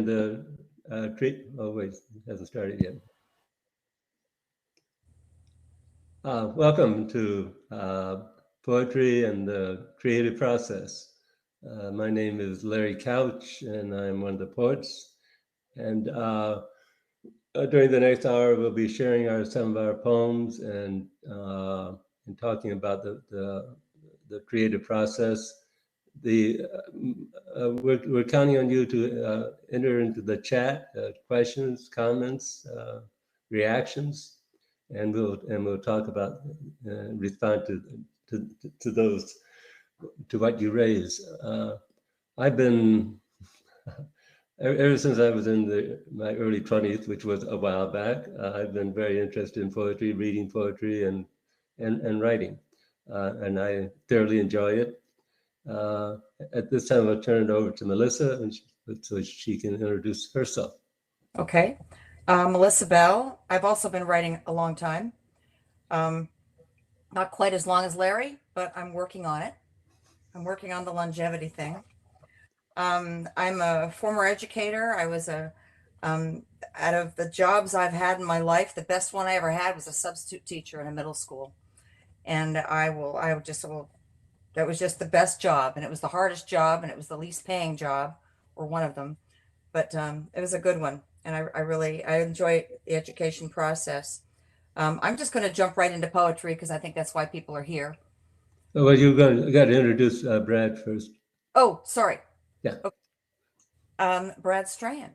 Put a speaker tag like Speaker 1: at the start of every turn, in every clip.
Speaker 1: the treat. Oh wait, it hasn't started yet. Welcome to Poetry and the Creative Process. My name is Larry Couch, and I'm one of the poets. And during the next hour, we'll be sharing some of our poems and talking about the creative process. We're counting on you to enter into the chat questions, comments, reactions, and we'll talk about respond to those, to what you raise. I've been ever since I was in my early 20s, which was a while back. I've been very interested in poetry, reading poetry, and writing, and I thoroughly enjoy it. At this time, I'll turn it over to Melissa, so she can introduce herself.
Speaker 2: Okay. Melissa Bell. I've also been writing a long time. Not quite as long as Larry, but I'm working on it. I'm working on the longevity thing. I'm a former educator. I was out of the jobs I've had in my life, the best one I ever had was a substitute teacher in a middle school. And that was just the best job. And it was the hardest job, and it was the least paying job, or one of them. But it was a good one. And I enjoy the education process. I'm just going to jump right into poetry because I think that's why people are here.
Speaker 1: Well, you got to introduce Brad first.
Speaker 2: Oh, sorry.
Speaker 1: Yeah.
Speaker 2: Okay. Brad Strahan.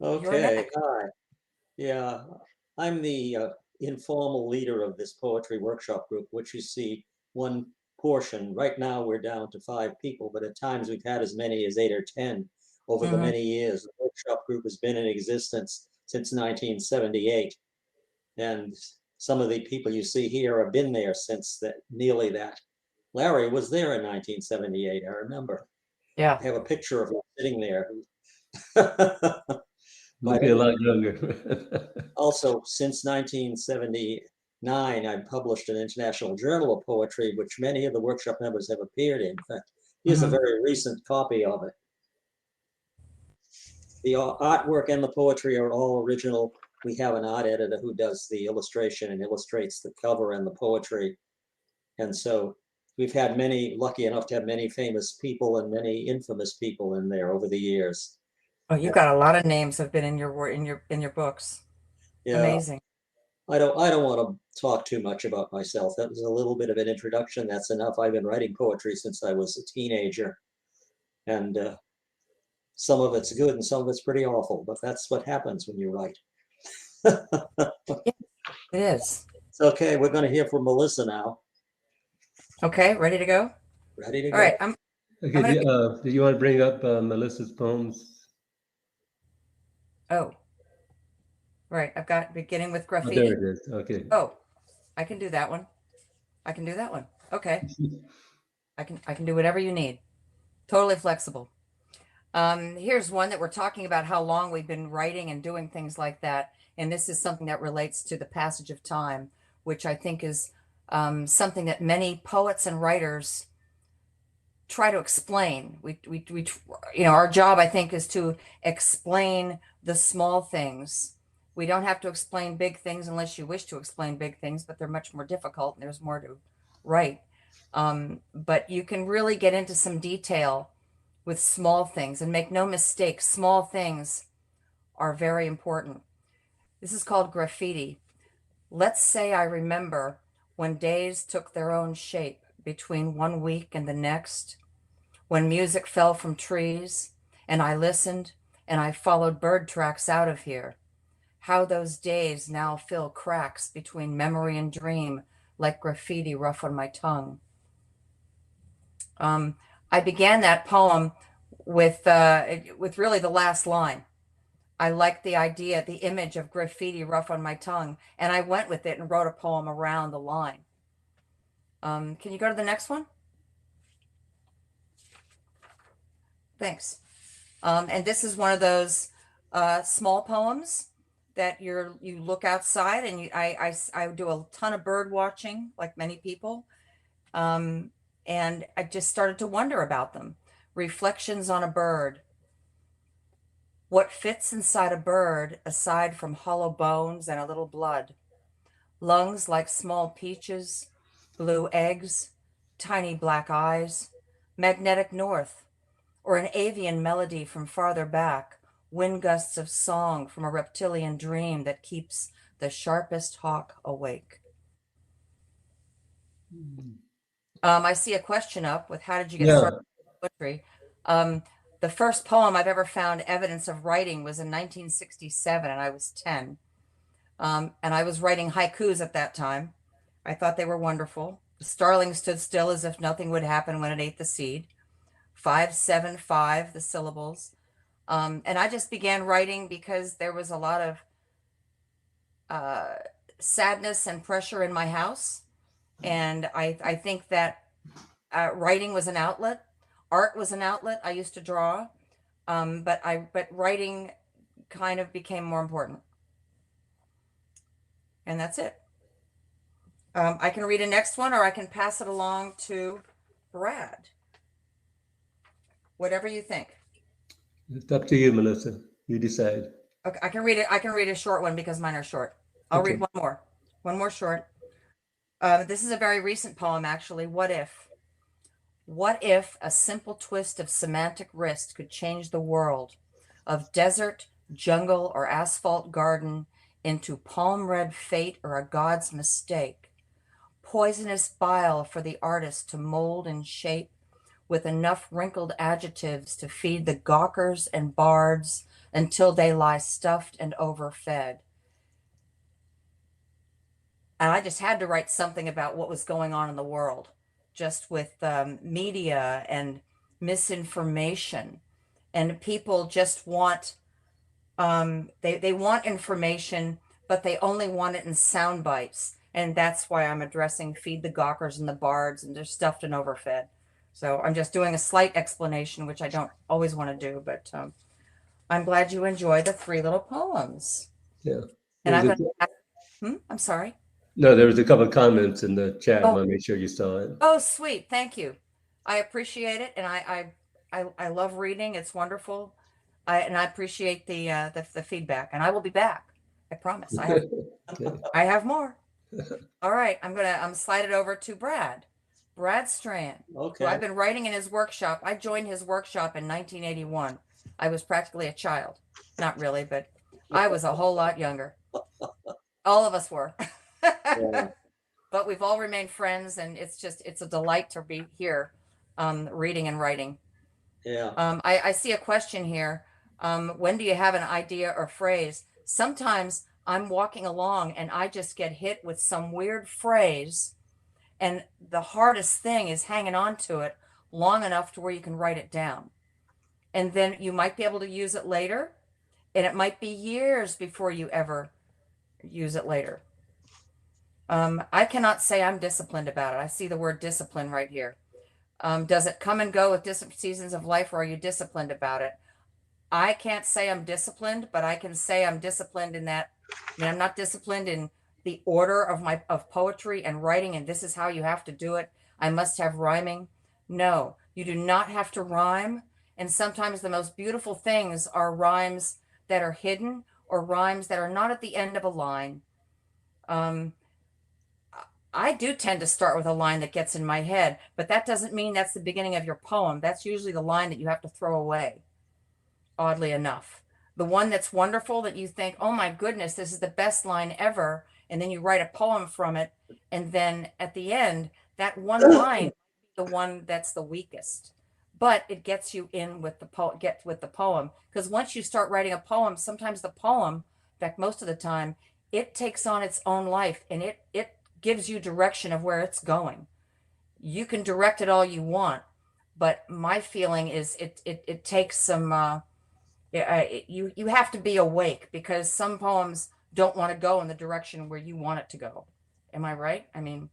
Speaker 3: Okay. Hi. Yeah, I'm the informal leader of this poetry workshop group, which you see one portion. Right now, we're down to 5 people, but at times we've had as many as 8 or 10 over the many years. The workshop group has been in existence since 1978. And some of the people you see here have been there since nearly that. Larry was there in 1978, I remember.
Speaker 2: Yeah.
Speaker 3: I have a picture of him sitting there.
Speaker 1: Might be a lot younger.
Speaker 3: Also, since 1979, I've published an international journal of poetry, which many of the workshop members have appeared in. In fact, here's a very recent copy of it. The artwork and the poetry are all original. We have an art editor who does the illustration and illustrates the cover and the poetry. And so we've had lucky enough to have many famous people and many infamous people in there over the years.
Speaker 2: Oh, you've got a lot of names have been in your books. Yeah. Amazing.
Speaker 3: I don't want to talk too much about myself. That was a little bit of an introduction. That's enough. I've been writing poetry since I was a teenager. And some of it's good and some of it's pretty awful, but that's what happens when you write.
Speaker 2: It is.
Speaker 3: Okay, we're going to hear from Melissa now.
Speaker 2: Okay, ready to go?
Speaker 3: Ready to go.
Speaker 2: All right.
Speaker 1: Okay, do you want to bring up Melissa's poems?
Speaker 2: Oh, right. I've got beginning with graffiti.
Speaker 1: Oh, there it is. Okay.
Speaker 2: Oh, I can do that one. I can do that one. Okay. I can do whatever you need. Totally flexible. Here's one that we're talking about how long we've been writing and doing things like that. And this is something that relates to the passage of time, which I think is something that many poets and writers try to explain. Our job, I think, is to explain the small things. We don't have to explain big things unless you wish to explain big things, but they're much more difficult and there's more to write. But you can really get into some detail with small things, and make no mistake, small things are very important. This is called graffiti. Let's say I remember when days took their own shape between one week and the next, when music fell from trees and I listened and I followed bird tracks out of here. How those days now fill cracks between memory and dream like graffiti rough on my tongue. I began that poem with really the last line. I liked the idea, the image of graffiti rough on my tongue, and I went with it and wrote a poem around the line. Can you go to the next one? Thanks. And this is one of those small poems that you look outside, and I do a ton of bird watching, like many people. And I just started to wonder about them. Reflections on a bird. What fits inside a bird, aside from hollow bones and a little blood? Lungs like small peaches, blue eggs, tiny black eyes, magnetic north, or an avian melody from farther back, wind gusts of song from a reptilian dream that keeps the sharpest hawk awake. I see a question up with how did you get
Speaker 1: Yeah.
Speaker 2: started with poetry? The first poem I've ever found evidence of writing was in 1967, and I was 10. And I was writing haikus at that time. I thought they were wonderful. The starling stood still as if nothing would happen when it ate the seed. 575, the syllables. And I just began writing because there was a lot of sadness and pressure in my house. And I think that writing was an outlet. Art was an outlet. I used to draw, but writing kind of became more important. And that's it. I can read a next one, or I can pass it along to Brad. Whatever you think.
Speaker 1: It's up to you, Melissa. You decide.
Speaker 2: Okay, I can read it. I can read a short one because mine are short. I'll
Speaker 1: Okay.
Speaker 2: read one more. One more short. This is a very recent poem, actually. What if? What if a simple twist of semantic wrist could change the world of desert, jungle, or asphalt garden into palm red fate or a god's mistake? Poisonous bile for the artist to mold and shape with enough wrinkled adjectives to feed the gawkers and bards until they lie stuffed and overfed. And I just had to write something about what was going on in the world, just with media and misinformation. And people just want, they want information, but they only want it in sound bites. And that's why I'm addressing feed the gawkers and the bards, and they're stuffed and overfed. So I'm just doing a slight explanation, which I don't always want to do, but I'm glad you enjoy the 3 little poems.
Speaker 1: Yeah.
Speaker 2: And I'm going to, I'm sorry.
Speaker 1: No, there was a couple of comments in the chat. I
Speaker 2: Oh.
Speaker 1: want to make sure you saw it.
Speaker 2: Oh, sweet. Thank you. I appreciate it. And I love reading. It's wonderful. And I appreciate the feedback, and I will be back. I promise.
Speaker 1: Okay.
Speaker 2: I have more. All right. I'm slide it over to Brad. Brad Strand.
Speaker 3: Okay.
Speaker 2: Who I've been writing in his workshop. I joined his workshop in 1981. I was practically a child. Not really, but I was a whole lot younger. All of us were.
Speaker 3: Yeah.
Speaker 2: But we've all remained friends, and it's a delight to be here reading and writing.
Speaker 3: Yeah.
Speaker 2: I see a question here. When do you have an idea or phrase? Sometimes I'm walking along and I just get hit with some weird phrase, and the hardest thing is hanging on to it long enough to where you can write it down. And then you might be able to use it later, and it might be years before you ever use it later. I cannot say I'm disciplined about it. I see the word discipline right here. Does it come and go with different seasons of life, or are you disciplined about it? I can't say I'm disciplined, but I can say I'm disciplined in that. I mean, I'm not disciplined in the order of poetry and writing, and this is how you have to do it. I must have rhyming. No, you do not have to rhyme. And sometimes the most beautiful things are rhymes that are hidden, or rhymes that are not at the end of a line. I do tend to start with a line that gets in my head, but that doesn't mean that's the beginning of your poem. That's usually the line that you have to throw away, oddly enough. The one that's wonderful that you think, oh my goodness, this is the best line ever, and then you write a poem from it, and then at the end, that one line, the one that's the weakest, but it gets you in with the poem. Because once you start writing a poem, sometimes the poem, in fact, most of the time, it takes on its own life, and it gives you direction of where it's going. You can direct it all you want, but my feeling is it takes some you have to be awake, because some poems don't want to go in the direction where you want it to go. Am I right? I mean,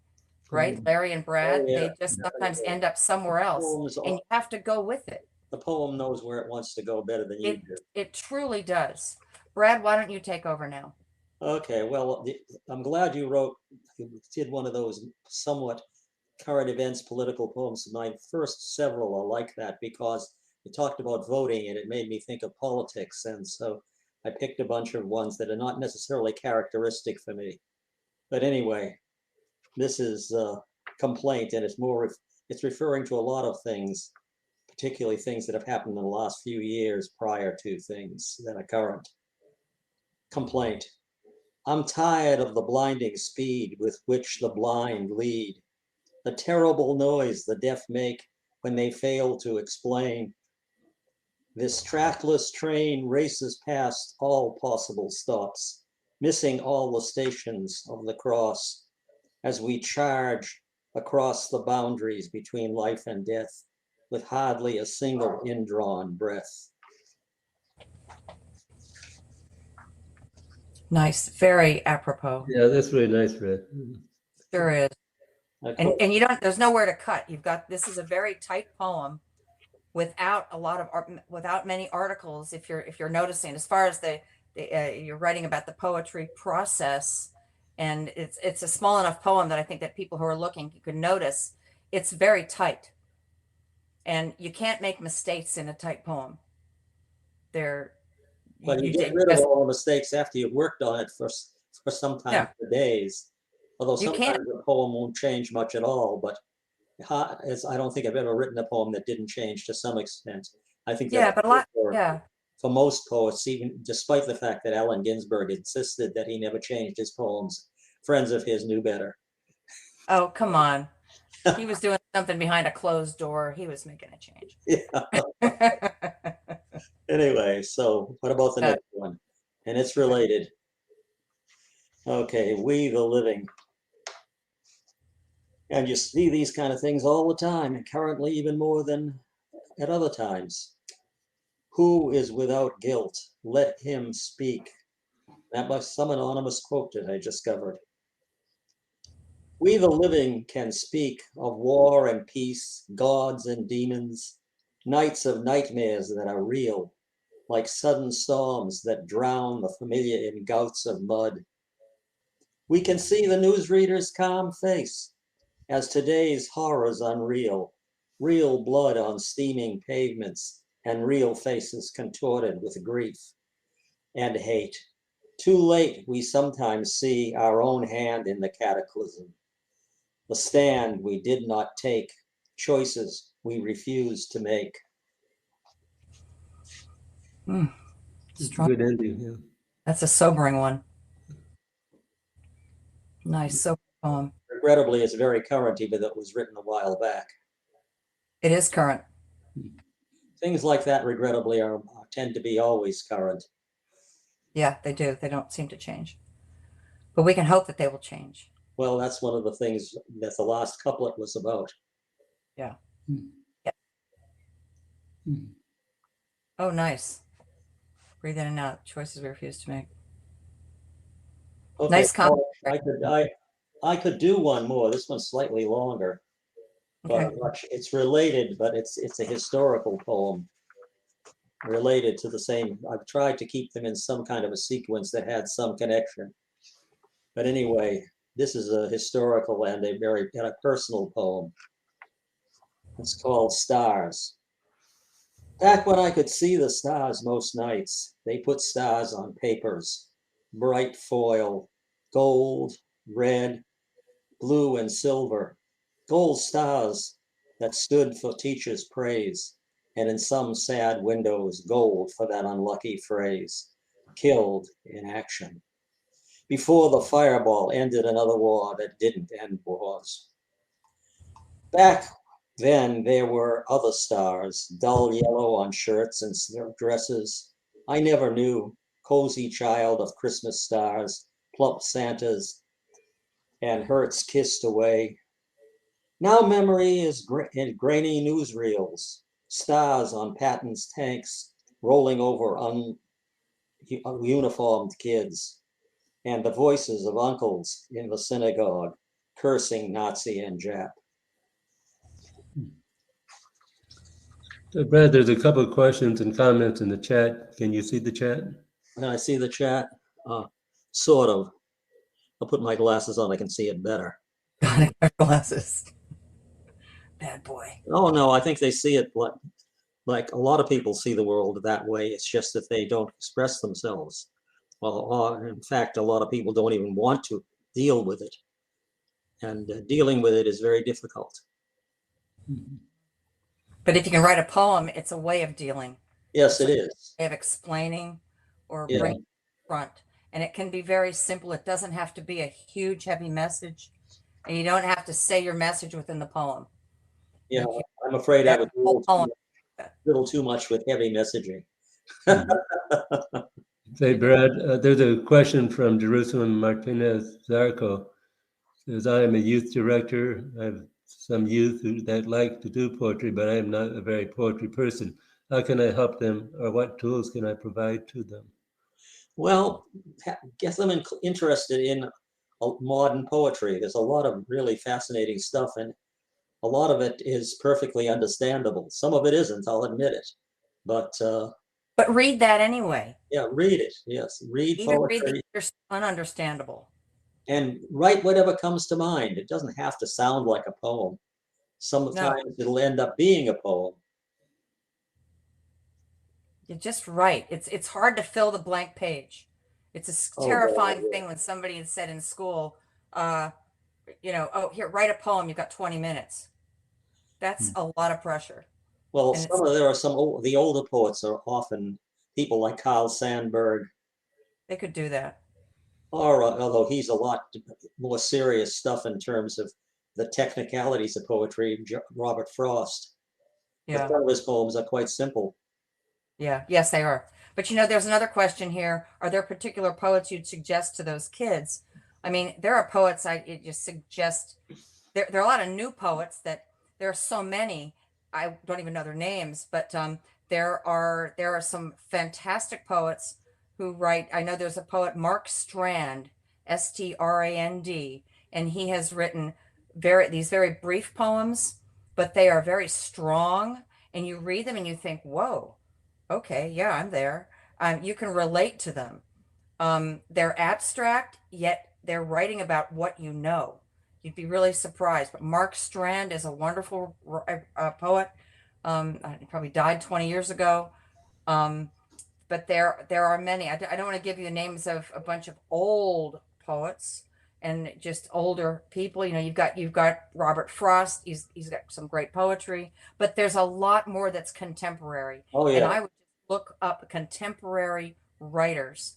Speaker 2: right, Larry and Brad,
Speaker 3: yeah.
Speaker 2: they just sometimes end up somewhere else, and you have to go with it.
Speaker 3: The poem knows where it wants to go better than you do.
Speaker 2: It truly does. Brad, why don't you take over now?
Speaker 3: Okay, well, I'm glad you did one of those somewhat current events political poems. My first several are like that, because you talked about voting, and it made me think of politics. And so I picked a bunch of ones that are not necessarily characteristic for me. But anyway, this is a complaint, and it's referring to a lot of things, particularly things that have happened in the last few years prior to things that are current. Complaint. I'm tired of the blinding speed with which the blind lead, the terrible noise the deaf make when they fail to explain. This trackless train races past all possible stops, missing all the stations of the cross as we charge across the boundaries between life and death with hardly a single indrawn breath.
Speaker 2: Nice. Very apropos.
Speaker 1: Yeah, that's really nice, Fred.
Speaker 2: Sure is.
Speaker 3: Okay.
Speaker 2: And you don't, there's nowhere to cut. You've got, this is a very tight poem without a lot of without many articles. If you're noticing, as far as you're writing about the poetry process, and it's a small enough poem that I think that people who are looking could notice. It's very tight, and you can't make mistakes in a tight poem.
Speaker 3: But you get rid of all the mistakes after you've worked on it for some time,
Speaker 2: Yeah.
Speaker 3: for days. Although
Speaker 2: You can't.
Speaker 3: sometimes the poem won't change much at all, but I don't think I've ever written a poem that didn't change to some extent. I think
Speaker 2: Yeah,
Speaker 3: that's
Speaker 2: but a lot.
Speaker 3: for,
Speaker 2: Yeah.
Speaker 3: for most poets, even despite the fact that Allen Ginsberg insisted that he never changed his poems, friends of his knew better.
Speaker 2: Oh, come on. He was doing something behind a closed door. He was making a change.
Speaker 3: Yeah. Anyway, so what about the next one? And it's related. Okay, We the Living. And you see these kind of things all the time, and currently even more than at other times. Who is without guilt? Let him speak. That by some anonymous quote that I discovered. We the living can speak of war and peace, gods and demons, nights of nightmares that are real, like sudden storms that drown the familiar in gouts of mud. We can see the newsreader's calm face as today's horrors unreal, real blood on steaming pavements and real faces contorted with grief and hate. Too late, we sometimes see our own hand in the cataclysm. The stand we did not take, choices we refused to make.
Speaker 2: Strong.
Speaker 1: Good ending. Yeah.
Speaker 2: That's a sobering one. Nice, sobering poem.
Speaker 3: Regrettably, it's very current, even though it was written a while back.
Speaker 2: It is current.
Speaker 3: Things like that, regrettably, tend to be always current.
Speaker 2: Yeah, they do. They don't seem to change. But we can hope that they will change.
Speaker 3: Well, that's one of the things that the last couplet was about.
Speaker 2: Yeah. Yeah. Oh, nice. Breathe in and out. Choices we refuse to make.
Speaker 3: Okay,
Speaker 2: Nice comment.
Speaker 3: I could do one more. This one's slightly longer.
Speaker 2: Okay.
Speaker 3: But it's related, but it's a historical poem related to the same. I've tried to keep them in some kind of a sequence that had some connection. But anyway, this is a historical and a personal poem. It's called Stars. Back when I could see the stars most nights, they put stars on papers, bright foil, gold, red, blue, and silver. Gold stars that stood for teachers' praise, and in some sad windows, gold for that unlucky phrase, killed in action. Before the fireball ended another war that didn't end wars. Back then, there were other stars, dull yellow on shirts and dresses. I never knew, cozy child of Christmas stars, plump Santas, and Hertz kissed away. Now memory is in grainy newsreels, stars on Patton's tanks, rolling over uniformed kids, and the voices of uncles in the synagogue, cursing Nazi and Jap.
Speaker 1: So Brad, there's a couple of questions and comments in the chat. Can you see the chat?
Speaker 3: Can I see the chat? Sort of. I'll put my glasses on, I can see it better.
Speaker 2: Glasses. Bad boy.
Speaker 3: Oh no, I think they see it like a lot of people see the world that way. It's just that they don't express themselves. Well, in fact, a lot of people don't even want to deal with it. And dealing with it is very difficult.
Speaker 2: But if you can write a poem, it's a way of dealing.
Speaker 3: Yes,
Speaker 2: It's
Speaker 3: it
Speaker 2: a
Speaker 3: is.
Speaker 2: way of explaining or
Speaker 3: Yeah.
Speaker 2: bringing front. And it can be very simple. It doesn't have to be a huge, heavy message. And you don't have to say your message within the poem.
Speaker 3: Yeah, I'm afraid I was a
Speaker 2: Poem.
Speaker 3: little too much with heavy messaging.
Speaker 1: Say, Brad, there's a question from Jerusalem Martinez Zarco. Says, I am a youth director. I have some youth that like to do poetry, but I am not a very poetry person. How can I help them, or what tools can I provide to them?
Speaker 3: Well, get them interested in modern poetry. There's a lot of really fascinating stuff, and a lot of it is perfectly understandable. Some of it isn't, I'll admit it. But
Speaker 2: read that anyway.
Speaker 3: yeah, read it. Yes, read
Speaker 2: Even
Speaker 3: poetry.
Speaker 2: read the ununderstandable.
Speaker 3: And write whatever comes to mind. It doesn't have to sound like a poem. Sometimes it'll end up being a poem.
Speaker 2: You just write. It's hard to fill the blank page. It's a terrifying thing when somebody had said in school, oh, here, write a poem. You've got 20 minutes. That's a lot of pressure.
Speaker 3: Well, there are the older poets are often people like Carl Sandburg.
Speaker 2: They could do that.
Speaker 3: Or although he's a lot more serious stuff in terms of the technicalities of poetry, Robert Frost.
Speaker 2: Yeah.
Speaker 3: Some of his poems are quite simple.
Speaker 2: Yeah. Yes, they are. But there's another question here. Are there particular poets you'd suggest to those kids? I mean, there are poets I just suggest. There are a lot of new poets that there are so many. I don't even know their names, but there are some fantastic poets who write. I know there's a poet, Mark Strand, Strand, and he has written these very brief poems, but they are very strong. And you read them and you think, whoa, okay, yeah, I'm there. You can relate to them. They're abstract, yet they're writing about what you know. You'd be really surprised. But Mark Strand is a wonderful poet. He probably died 20 years ago. But there are many. I don't want to give you the names of a bunch of old poets and just older people. You've got Robert Frost. He's got some great poetry, but there's a lot more that's contemporary.
Speaker 3: Oh yeah.
Speaker 2: And I would look up contemporary writers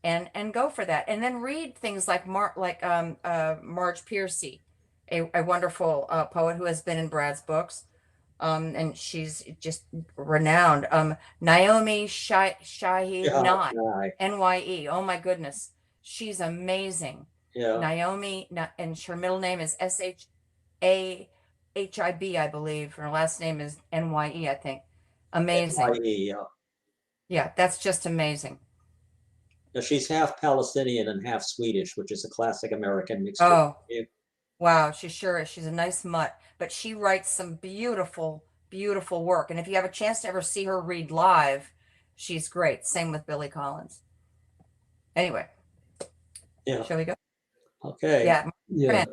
Speaker 2: and go for that, and then read things like Marge Piercy, a wonderful poet who has been in Brad's books, and she's just renowned. Naomi Shahid Nye, Nye. Oh my goodness, she's amazing.
Speaker 3: Yeah.
Speaker 2: Naomi, and her middle name is Shahib, I believe. Her last name is Nye, I think. Amazing.
Speaker 3: Nye, yeah.
Speaker 2: Yeah, that's just amazing.
Speaker 3: Now, she's half Palestinian and half Swedish, which is a classic American mixture.
Speaker 2: Oh, wow, she sure is. She's a nice mutt, but she writes some beautiful, beautiful work. And if you have a chance to ever see her read live, she's great. Same with Billy Collins. Anyway,
Speaker 3: yeah.
Speaker 2: Shall we go?
Speaker 3: Okay.
Speaker 2: Yeah.
Speaker 1: Yeah.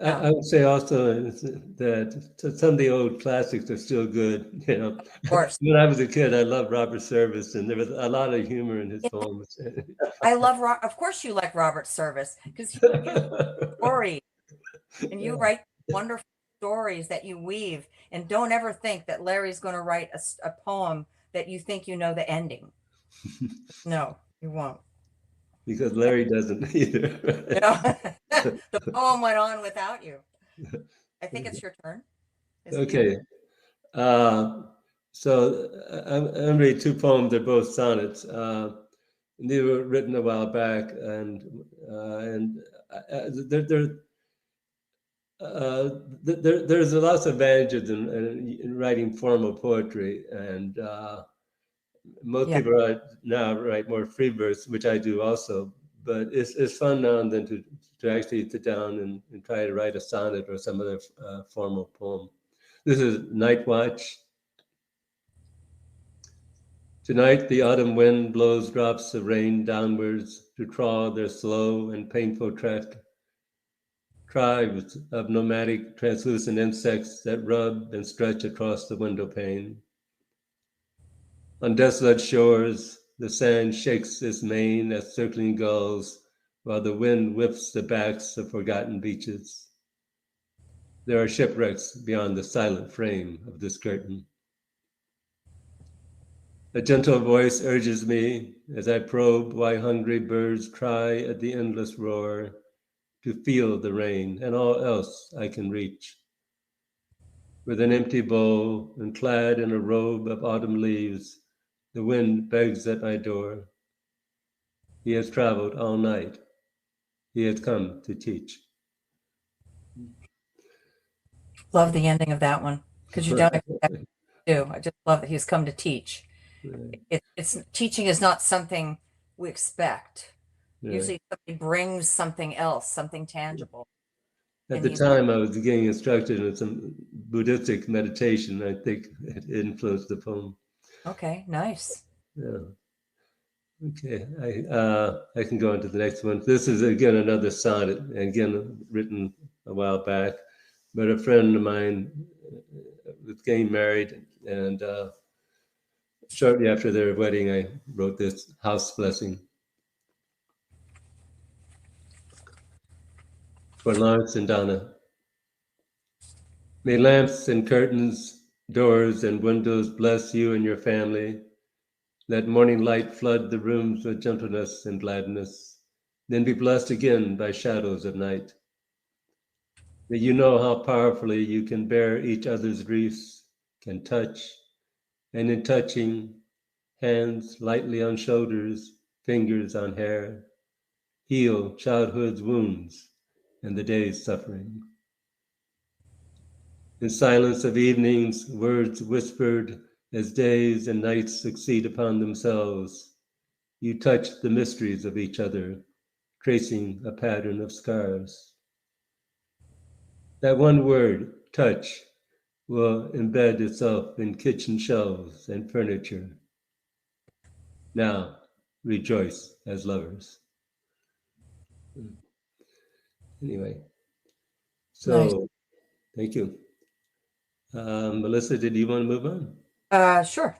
Speaker 1: I would say also that some of the old classics are still good.
Speaker 2: Of course.
Speaker 1: When I was a kid, I loved Robert Service, and there was a lot of humor in his poems.
Speaker 2: I love of course you like Robert Service, because you story and you write wonderful stories that you weave. And don't ever think that Larry's going to write a poem that you think you know the ending. No, you won't.
Speaker 1: Because Larry doesn't either.
Speaker 2: The poem went on without you. I think it's your turn.
Speaker 1: Okay. So I'm going to read two poems. They're both sonnets. They were written a while back, and there's lots of advantages in writing formal poetry, and most people now write more free verse, which I do also. But it's fun now and then to actually sit down and try to write a sonnet or some other formal poem. This is Night Watch. Tonight the autumn wind blows drops of rain downwards to trawl their slow and painful track. Tribes of nomadic translucent insects that rub and stretch across the window pane. On desolate shores, the sand shakes its mane at circling gulls, while the wind whips the backs of forgotten beaches. There are shipwrecks beyond the silent frame of this curtain. A gentle voice urges me as I probe why hungry birds cry at the endless roar, to feel the rain and all else I can reach. With an empty bowl and clad in a robe of autumn leaves, the wind begs at my door. He has traveled all night. He has come to teach.
Speaker 2: Love the ending of that one because you don't expect to do. I just love that he's come to teach. It's teaching is not something we expect. Usually somebody brings something else, something tangible.
Speaker 1: At the time, I was getting instructed in some Buddhistic meditation. I think it influenced the poem.
Speaker 2: Okay, nice.
Speaker 1: Yeah. Okay, I can go into the next one. This is again another sonnet, again written a while back, but a friend of mine was getting married, and shortly after their wedding, I wrote this house blessing. For Lawrence and Donna. May lamps and curtains, doors and windows bless you and your family. Let morning light flood the rooms with gentleness and gladness, then be blessed again by shadows of night. That you know how powerfully you can bear each other's griefs, can touch, and in touching, hands lightly on shoulders, fingers on hair, heal childhood's wounds and the day's suffering. In silence of evenings, words whispered as days and nights succeed upon themselves, you touch the mysteries of each other, tracing a pattern of scars. That one word, touch, will embed itself in kitchen shelves and furniture. Now, rejoice as lovers. Anyway, so nice. Thank you. Melissa, did you want to move on?
Speaker 2: Sure.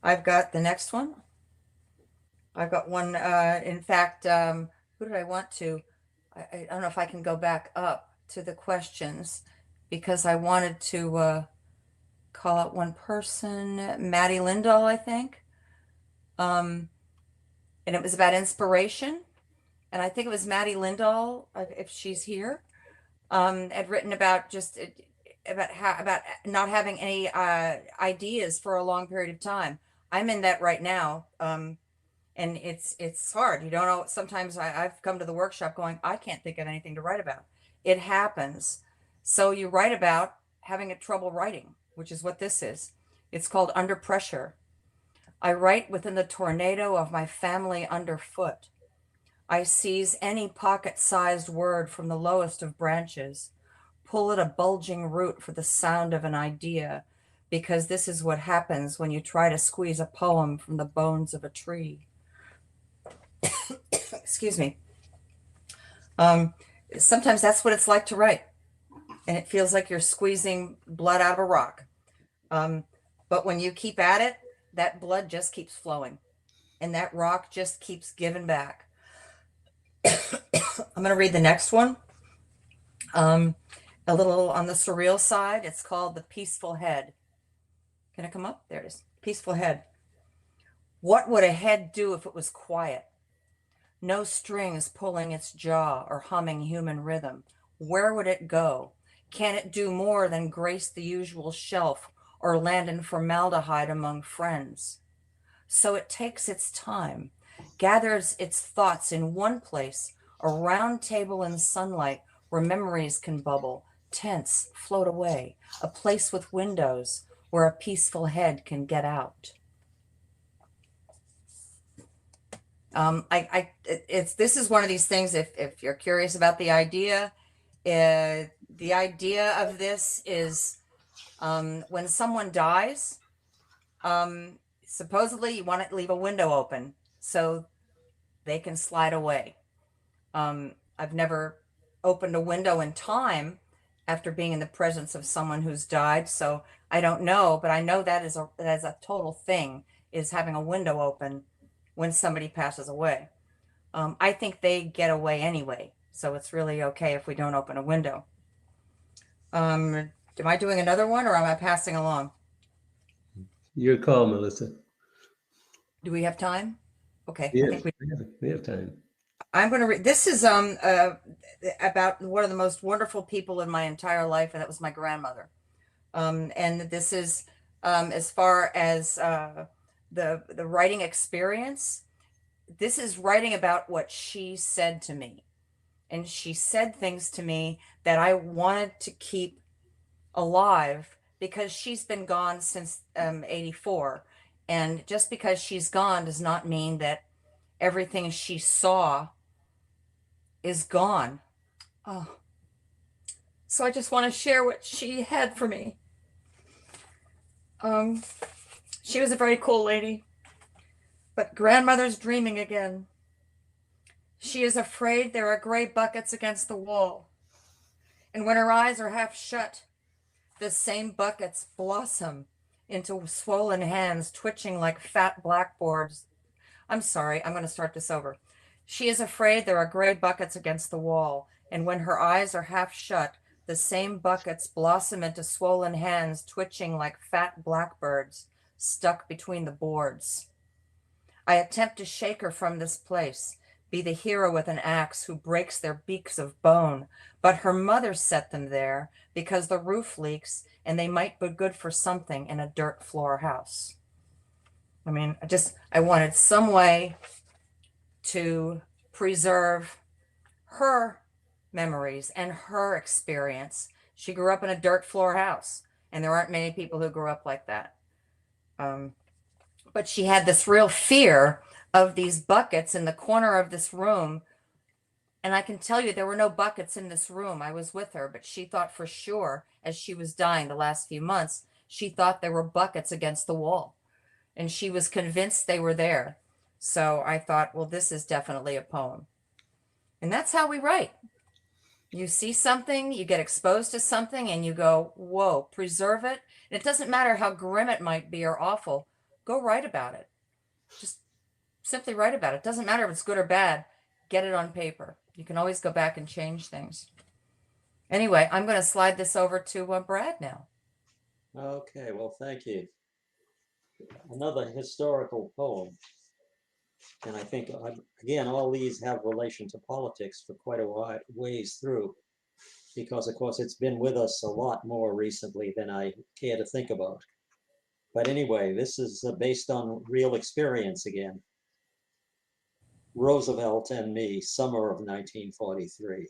Speaker 2: I've got the next one. I've got one, in fact, who did I want to? I don't know if I can go back up to the questions because I wanted to call out one person, Maddie Lindahl, I think. And it was about inspiration. And I think it was Maddie Lindahl, if she's here, had written about just about not having any ideas for a long period of time. I'm in that right now. And it's hard. You don't know. Sometimes I've come to the workshop going, I can't think of anything to write about. It happens. So you write about having a trouble writing, which is what this is. It's called Under Pressure. I write within the tornado of my family underfoot. I seize any pocket-sized word from the lowest of branches, pull at a bulging root for the sound of an idea, because this is what happens when you try to squeeze a poem from the bones of a tree. Excuse me. Sometimes that's what it's like to write, and it feels like you're squeezing blood out of a rock. But when you keep at it, that blood just keeps flowing, and that rock just keeps giving back. I'm going to read the next one. A little on the surreal side. It's called The Peaceful Head. Can it come up? There it is. Peaceful Head. What would a head do if it was quiet? No strings pulling its jaw or humming human rhythm. Where would it go? Can it do more than grace the usual shelf or land in formaldehyde among friends? So it takes its time, gathers its thoughts in one place, a round table in sunlight where memories can bubble, tense, float away, a place with windows where a peaceful head can get out. This is one of these things, if you're curious about the idea of this is when someone dies, supposedly you want to leave a window open so they can slide away. I've never opened a window in time after being in the presence of someone who's died, so I don't know, but I know that is a total thing. is having a window open when somebody passes away. I think they get away anyway, so it's really okay if we don't open a window. Am I doing another one or am I passing along?
Speaker 1: Your call, Melissa.
Speaker 2: Do we have time? Okay, I
Speaker 1: Yes,
Speaker 2: think
Speaker 1: we have time.
Speaker 2: I'm going to read. This is about one of the most wonderful people in my entire life, and that was my grandmother. And this is as far as the writing experience. This is writing about what she said to me, and she said things to me that I wanted to keep alive because she's been gone since 84, and just because she's gone does not mean that everything she saw is gone. Oh, so I just want to share what she had for me. She was a very cool lady, but grandmother's dreaming again. She is afraid there are gray buckets against the wall, and when her eyes are half shut, the same buckets blossom into swollen hands twitching like fat blackboards. I'm sorry, I'm going to start this over. She is afraid there are gray buckets against the wall, and when her eyes are half shut, the same buckets blossom into swollen hands twitching like fat blackbirds stuck between the boards. I attempt to shake her from this place, be the hero with an axe who breaks their beaks of bone, but her mother set them there because the roof leaks and they might be good for something in a dirt floor house. I mean, I wanted some way to preserve her memories and her experience. She grew up in a dirt floor house, and there aren't many people who grew up like that. But she had this real fear of these buckets in the corner of this room. And I can tell you there were no buckets in this room. I was with her, but she thought for sure, as she was dying the last few months, she thought there were buckets against the wall. And she was convinced they were there. So I thought, well, this is definitely a poem. And that's how we write. You see something, you get exposed to something, and you go, whoa, preserve it. And it doesn't matter how grim it might be or awful. Go write about it. Just simply write about it. It doesn't matter if it's good or bad. Get it on paper. You can always go back and change things. Anyway, I'm going to slide this over to Brad now.
Speaker 3: Okay, well, thank you. Another historical poem. And I think, again, all these have relation to politics for quite a ways through, because, of course, it's been with us a lot more recently than I care to think about. But anyway, this is based on real experience again. Roosevelt and me, summer of 1943.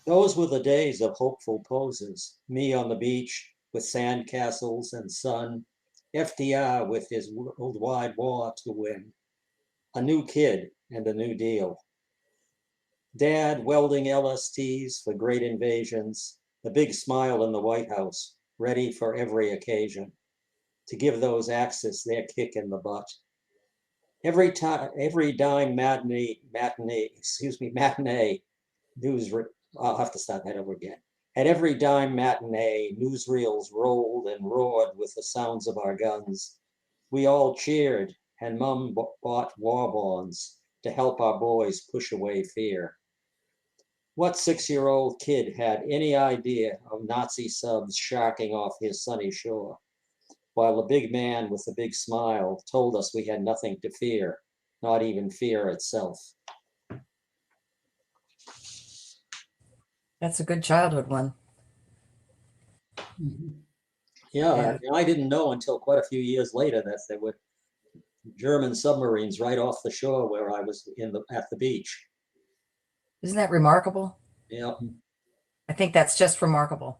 Speaker 3: Those were the days of hopeful poses, me on the beach with sand castles and sun, FDR with his worldwide war to win, a new kid and a new deal. Dad welding LSTs for great invasions, a big smile in the White House, ready for every occasion, to give those Axis their kick in the butt. Every dime matinee, I'll have to start that over again. At every dime matinee, newsreels rolled and roared with the sounds of our guns. We all cheered, and Mom bought war bonds to help our boys push away fear. What 6-year-old kid had any idea of Nazi subs sharking off his sunny shore, while the big man with the big smile told us we had nothing to fear, not even fear itself.
Speaker 2: That's a good childhood one.
Speaker 3: Yeah, I didn't know until quite a few years later that there were German submarines right off the shore where I was at the beach.
Speaker 2: Isn't that remarkable?
Speaker 3: Yeah.
Speaker 2: I think that's just remarkable.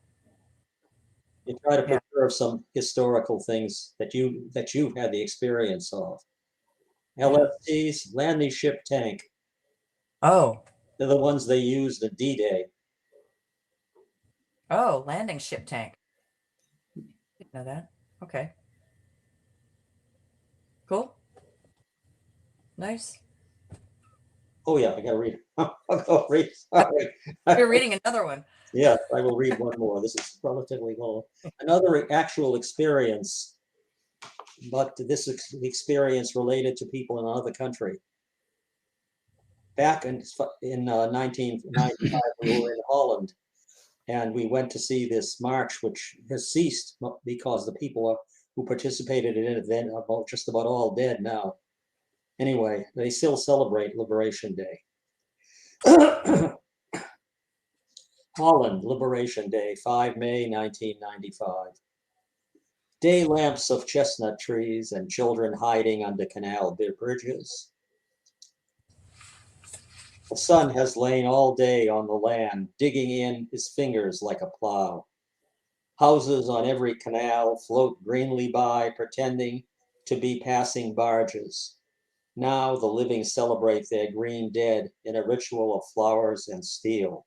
Speaker 3: You try to preserve some historical things that you've had the experience of. LSTs, landing ship tank.
Speaker 2: Oh.
Speaker 3: They're the ones they used at D-Day.
Speaker 2: Oh, landing ship tank. Didn't know that. Okay. Cool. Nice.
Speaker 3: Oh yeah, I gotta read. I'll go read. Sorry.
Speaker 2: You're reading another one.
Speaker 3: Yeah, I will read one more. This is relatively long. Another actual experience but this experience related to people in another country. Back in 1995, we were in Holland, and we went to see this march, which has ceased because the people who participated in it then are just about all dead now. Anyway, they still celebrate Liberation Day. Holland, Liberation Day, 5 May 1995. Day lamps of chestnut trees and children hiding under canal bridges. The sun has lain all day on the land, digging in his fingers like a plow. Houses on every canal float greenly by, pretending to be passing barges. Now the living celebrate their green dead in a ritual of flowers and steel.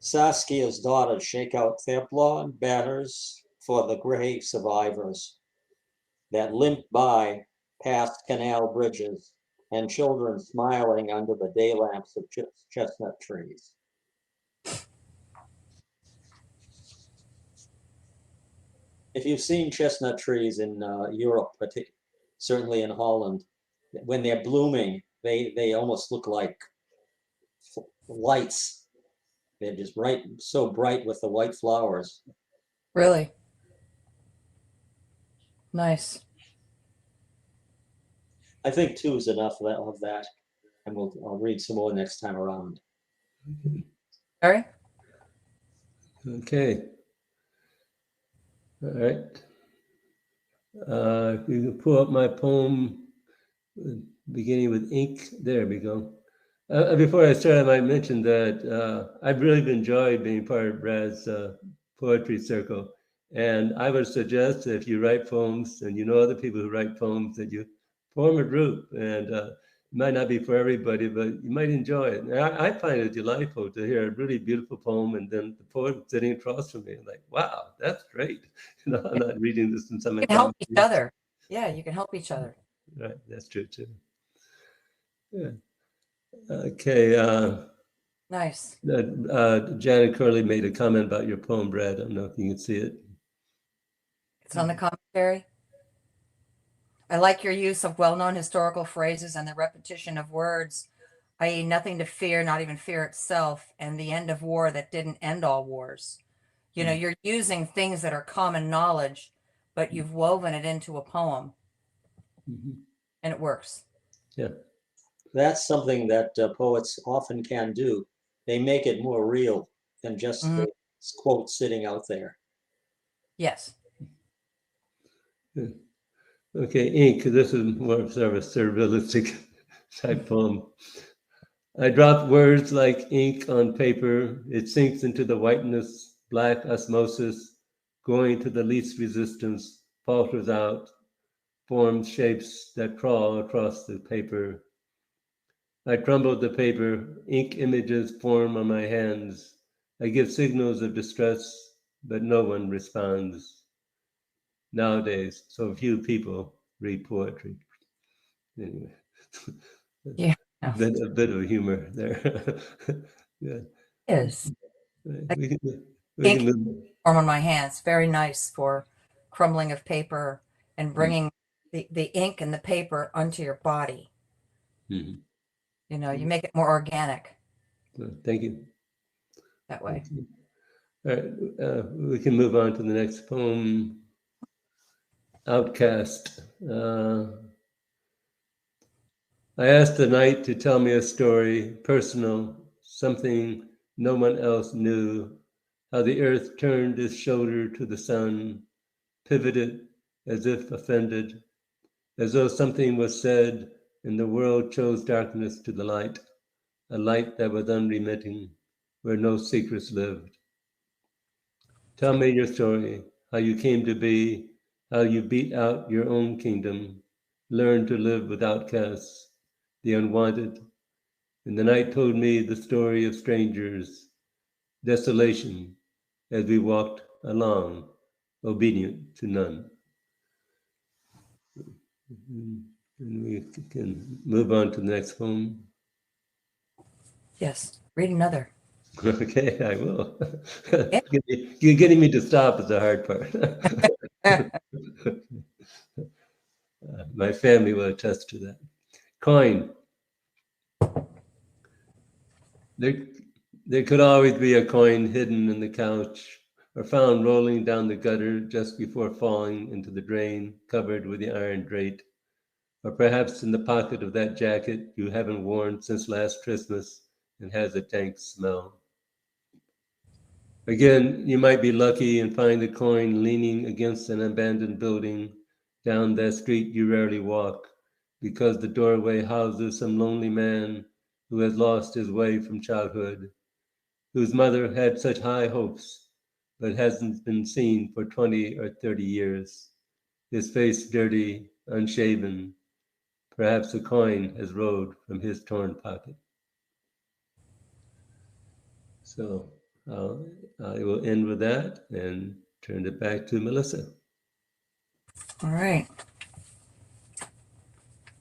Speaker 3: Saskia's daughters shake out their blonde banners for the gray survivors that limp by past canal bridges and children smiling under the day lamps of chestnut trees. If you've seen chestnut trees in Europe, certainly in Holland, when they're blooming, they almost look like lights. They're just bright, so bright with the white flowers.
Speaker 2: Really? Nice.
Speaker 3: I think 2 is enough of that, and I'll read some more next time around.
Speaker 2: All right.
Speaker 1: Okay. All right. If you can pull up my poem, beginning with ink. There we go. Before I start, I might mention that I've really enjoyed being part of Brad's poetry circle. And I would suggest that if you write poems and you know other people who write poems, that you form a group. And it might not be for everybody, but you might enjoy it. And I find it delightful to hear a really beautiful poem and then the poet sitting across from me, like, wow, that's great. You know, I'm not reading this in some.
Speaker 2: You can help each other. Yeah, you can help each other.
Speaker 1: Right, that's true too. Yeah. Okay.
Speaker 2: Nice.
Speaker 1: Janet Curley made a comment about your poem, Brad. I don't know if you can see it.
Speaker 2: It's on the commentary. I like your use of well-known historical phrases and the repetition of words, i.e. nothing to fear, not even fear itself, and the end of war that didn't end all wars. You know, you're using things that are common knowledge, but you've woven it into a poem, and it works.
Speaker 1: Yeah.
Speaker 3: That's something that poets often can do. They make it more real than just the quote sitting out there.
Speaker 2: Yes.
Speaker 1: Yeah. Okay, ink. This is more of sort of a surrealistic type poem. I drop words like ink on paper. It sinks into the whiteness, black osmosis, going to the least resistance, falters out, forms shapes that crawl across the paper. I crumbled the paper, ink images form on my hands. I give signals of distress, but no one responds. Nowadays, so few people read poetry. Anyway,
Speaker 2: Yeah.
Speaker 1: a bit of humor there. Yeah.
Speaker 2: Is
Speaker 1: We can
Speaker 2: ink form on my hands. Very nice for crumbling of paper and bringing the ink and the paper onto your body.
Speaker 1: Mm-hmm.
Speaker 2: You know, you make it more organic.
Speaker 1: Thank you.
Speaker 2: That way.
Speaker 1: All right, we can move on to the next poem. Outcast. I asked the night to tell me a story, personal, something no one else knew, how the earth turned its shoulder to the sun, pivoted as if offended, as though something was said and the world chose darkness to the light, a light that was unremitting, where no secrets lived. Tell me your story, how you came to be, how you beat out your own kingdom, learned to live with outcasts, the unwanted. And the night told me the story of strangers, desolation, as we walked along, obedient to none. And we can move on to the next poem.
Speaker 2: Yes. Read another.
Speaker 1: Okay, I will. You're getting me to stop is the hard part. My family will attest to that. Coin. There could always be a coin hidden in the couch or found rolling down the gutter just before falling into the drain, covered with the iron grate, or perhaps in the pocket of that jacket you haven't worn since last Christmas and has a dank smell. Again, you might be lucky and find the coin leaning against an abandoned building down that street you rarely walk, because the doorway houses some lonely man who has lost his way from childhood, whose mother had such high hopes, but hasn't been seen for 20 or 30 years, his face dirty, unshaven. Perhaps a coin has rolled from his torn pocket. So I will end with that and turn it back to Melissa.
Speaker 2: All right.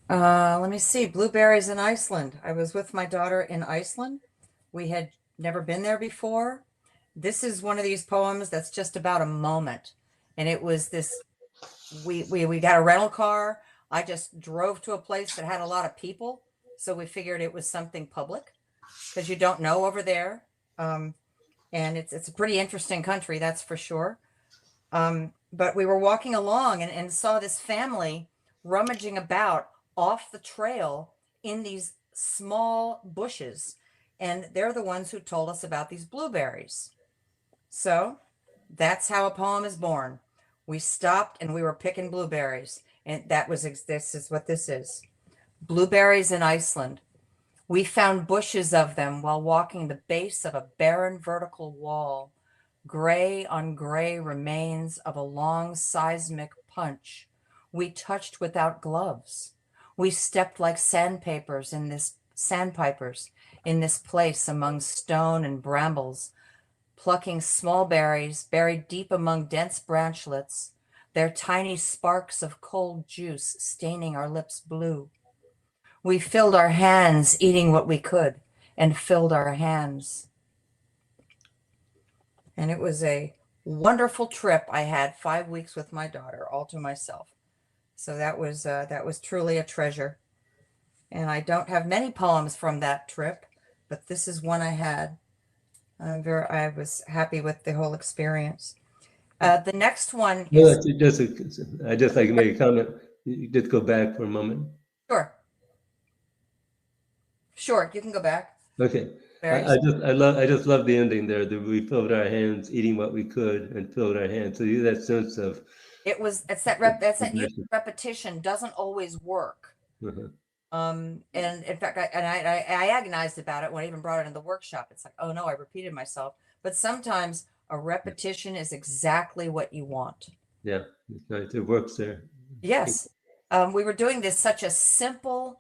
Speaker 2: Let me see. Blueberries in Iceland. I was with my daughter in Iceland. We had never been there before. This is one of these poems that's just about a moment. And it was this, we got a rental car. I just drove to a place that had a lot of people. So we figured it was something public because you don't know over there. And it's a pretty interesting country, that's for sure. But we were walking along and saw this family rummaging about off the trail in these small bushes. And they're the ones who told us about these blueberries. So that's how a poem is born. We stopped and we were picking blueberries. And this is what this is. Blueberries in Iceland. We found bushes of them while walking the base of a barren vertical wall. Gray on gray remains of a long seismic punch. We touched without gloves. We stepped like sandpipers in this place among stone and brambles, plucking small berries buried deep among dense branchlets, their tiny sparks of cold juice staining our lips blue. We filled our hands eating what we could and filled our hands. And it was a wonderful trip. I had 5 weeks with my daughter all to myself. So that was truly a treasure. And I don't have many poems from that trip, but this is one I had. I was happy with the whole experience. The next one is
Speaker 1: I just like to make a comment. You just go back for a moment.
Speaker 2: Sure, you can go back.
Speaker 1: Okay. I just love the ending there. That we filled our hands, eating what we could, and filled our hands. So you that sense of
Speaker 2: it's that repetition doesn't always work.
Speaker 1: Uh-huh.
Speaker 2: And in fact, I agonized about it when I even brought it in the workshop. It's like, oh no, I repeated myself. But sometimes a repetition is exactly what you want.
Speaker 1: Yeah, it works there.
Speaker 2: Yes. We were doing such a simple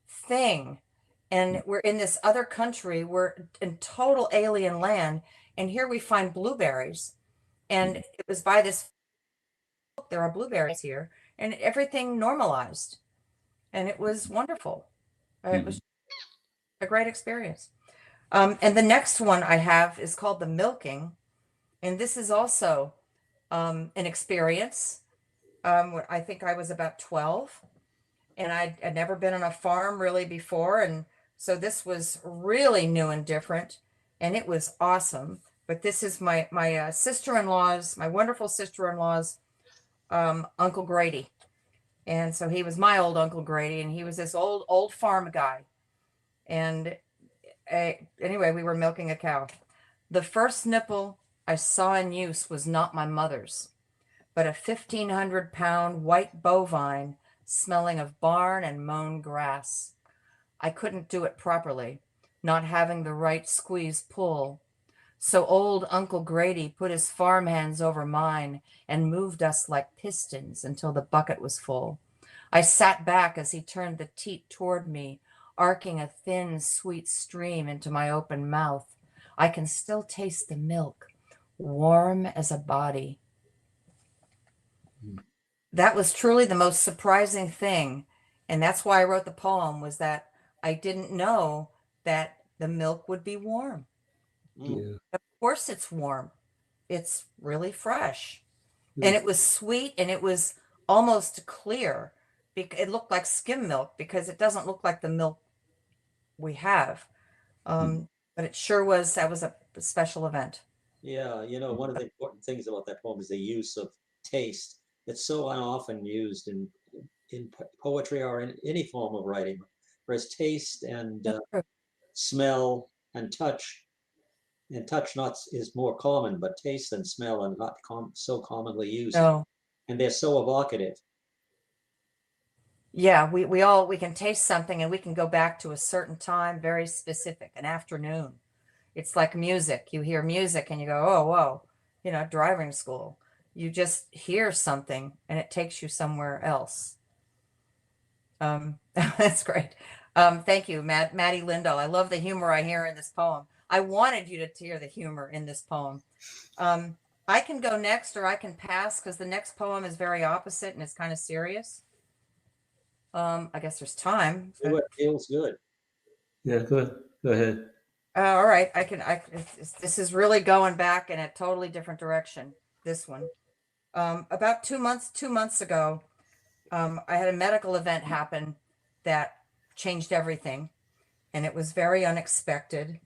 Speaker 2: thing. And we're in this other country, we're in total alien land, and here we find blueberries. And it was by this, there are blueberries here, and everything normalized. And it was wonderful. It was a great experience. And the next one I have is called The Milking. And this is also an experience. I think I was about 12, and I'd never been on a farm really before. And so this was really new and different, and it was awesome. But this is my sister-in-law's, my wonderful sister-in-law's Uncle Grady. And so he was my old Uncle Grady, and he was this old farm guy. And anyway, we were milking a cow. The first nipple I saw in use was not my mother's, but a 1,500-pound white bovine smelling of barn and mown grass. I couldn't do it properly, not having the right squeeze pull. So old Uncle Grady put his farm hands over mine and moved us like pistons until the bucket was full. I sat back as he turned the teat toward me, arcing a thin, sweet stream into my open mouth. I can still taste the milk, warm as a body. That was truly the most surprising thing. And that's why I wrote the poem, was that I didn't know that the milk would be warm.
Speaker 1: Yeah.
Speaker 2: Of course it's warm. It's really fresh. And it was sweet and it was almost clear. It looked like skim milk because it doesn't look like the milk we have. But it sure was, that was a special event.
Speaker 3: Yeah, one of the important things about that poem is the use of taste. It's so often used in poetry or in any form of writing, whereas taste and smell and touch not is more common, but taste and smell are not so commonly used,
Speaker 2: No.
Speaker 3: and they're so evocative.
Speaker 2: Yeah, we can taste something and we can go back to a certain time, very specific, an afternoon. It's like music. You hear music and you go, oh, whoa, driving school. You just hear something and it takes you somewhere else. That's great. Thank you, Maddie Lindahl. I love the humor I hear in this poem. I wanted you to hear the humor in this poem. I can go next or I can pass because the next poem is very opposite and it's kind of serious. I guess there's time.
Speaker 3: Do what feels good.
Speaker 1: Yeah, go ahead.
Speaker 2: All right, this is really going back in a totally different direction. This one, about 2 months ago, I had a medical event happen that changed everything, and it was very unexpected.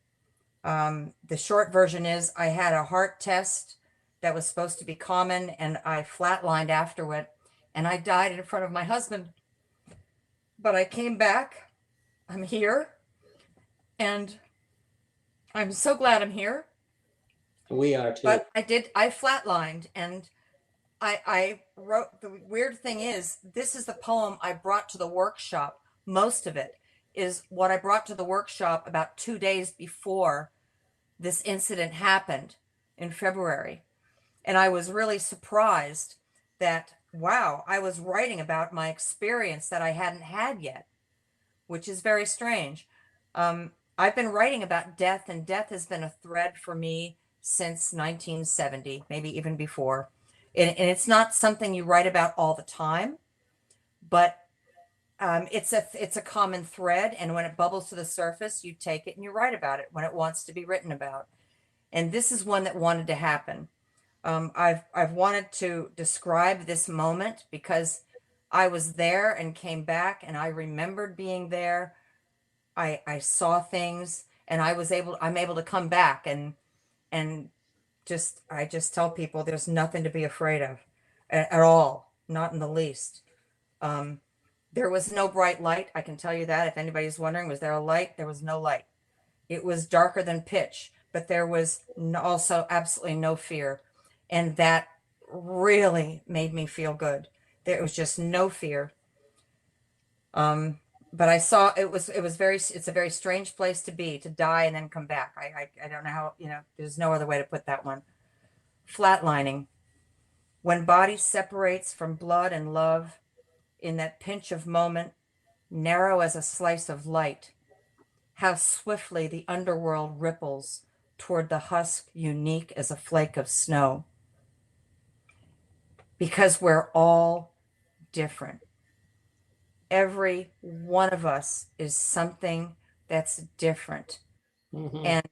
Speaker 2: The short version is I had a heart test that was supposed to be common, and I flatlined afterward, and I died in front of my husband. But I came back. I'm here, and I'm so glad I'm here.
Speaker 3: We are too.
Speaker 2: But I flatlined and I wrote, the weird thing is, this is the poem I brought to the workshop. Most of it is what I brought to the workshop about 2 days before this incident happened in February. And I was really surprised that, wow, I was writing about my experience that I hadn't had yet, which is very strange. I've been writing about death, and death has been a thread for me since 1970, maybe even before. And it's not something you write about all the time, but it's a common thread. And when it bubbles to the surface, you take it and you write about it when it wants to be written about. And this is one that wanted to happen. I've wanted to describe this moment because I was there and came back, and I remembered being there. I saw things, and I'm able to come back and I just tell people there's nothing to be afraid of at all, not in the least. There was no bright light. I can tell you that. If anybody's wondering, was there a light? There was no light. It was darker than pitch, but there was also absolutely no fear. And that really made me feel good. There was just no fear. But I saw it's a very strange place to be, to die and then come back. I don't know how, there's no other way to put that one. Flatlining. When body separates from blood and love, in that pinch of moment, narrow as a slice of light, how swiftly the underworld ripples toward the husk unique as a flake of snow. Because we're all different. Every one of us is something that's different.
Speaker 3: Mm-hmm.
Speaker 2: And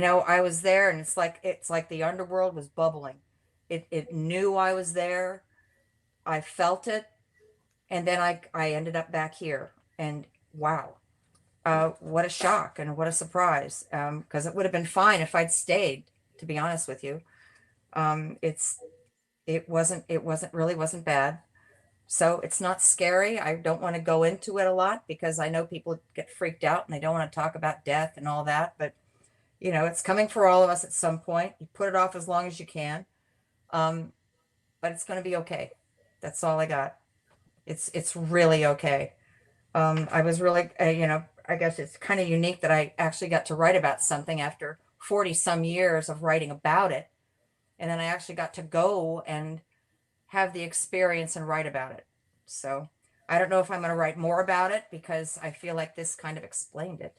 Speaker 2: I was there, and it's like the underworld was bubbling. It knew I was there. I felt it, and then I ended up back here, and wow, what a shock and what a surprise. Because it would have been fine if I'd stayed, to be honest with you. It wasn't bad. So it's not scary. I don't want to go into it a lot because I know people get freaked out and they don't want to talk about death and all that. But, it's coming for all of us at some point. You put it off as long as you can. But it's going to be okay. That's all I got. It's really okay. I was really, I guess it's kind of unique that I actually got to write about something after 40 some years of writing about it. And then I actually got to go and have the experience and write about it. So I don't know if I'm going to write more about it because I feel like this kind of explained it.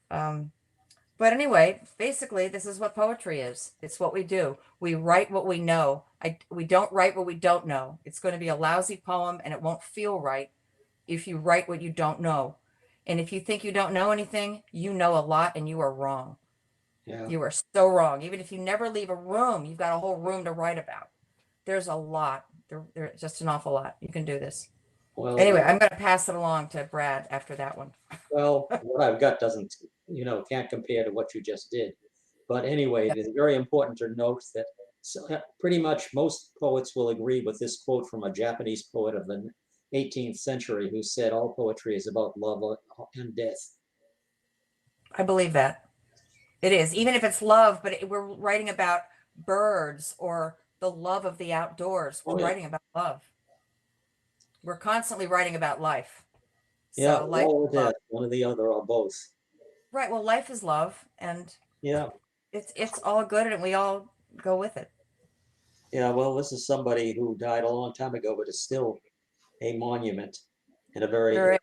Speaker 2: But anyway, basically, this is what poetry is. It's what we do. We write what we know. We don't write what we don't know. It's going to be a lousy poem, and it won't feel right if you write what you don't know. And if you think you don't know anything, you know a lot, and you are wrong.
Speaker 3: Yeah.
Speaker 2: You are so wrong. Even if you never leave a room, you've got a whole room to write about. There's a lot. There's just an awful lot. You can do this.
Speaker 3: Well,
Speaker 2: Anyway, I'm going to pass it along to Brad after that one.
Speaker 3: well, what I've got doesn't, can't compare to what you just did. But anyway, it is very important to note that pretty much most poets will agree with this quote from a Japanese poet of the 18th century who said, all poetry is about love and death.
Speaker 2: I believe that. It is, even if it's love, but we're writing about birds or the love of the outdoors. We're writing about love. We're constantly writing about life.
Speaker 3: Yeah,
Speaker 2: So life
Speaker 3: or death, one or the other, or both.
Speaker 2: Right. Well, life is love, and
Speaker 3: yeah,
Speaker 2: it's all good, and we all go with it.
Speaker 3: Yeah, well, this is somebody who died a long time ago, but is still a monument in a very.
Speaker 2: Right.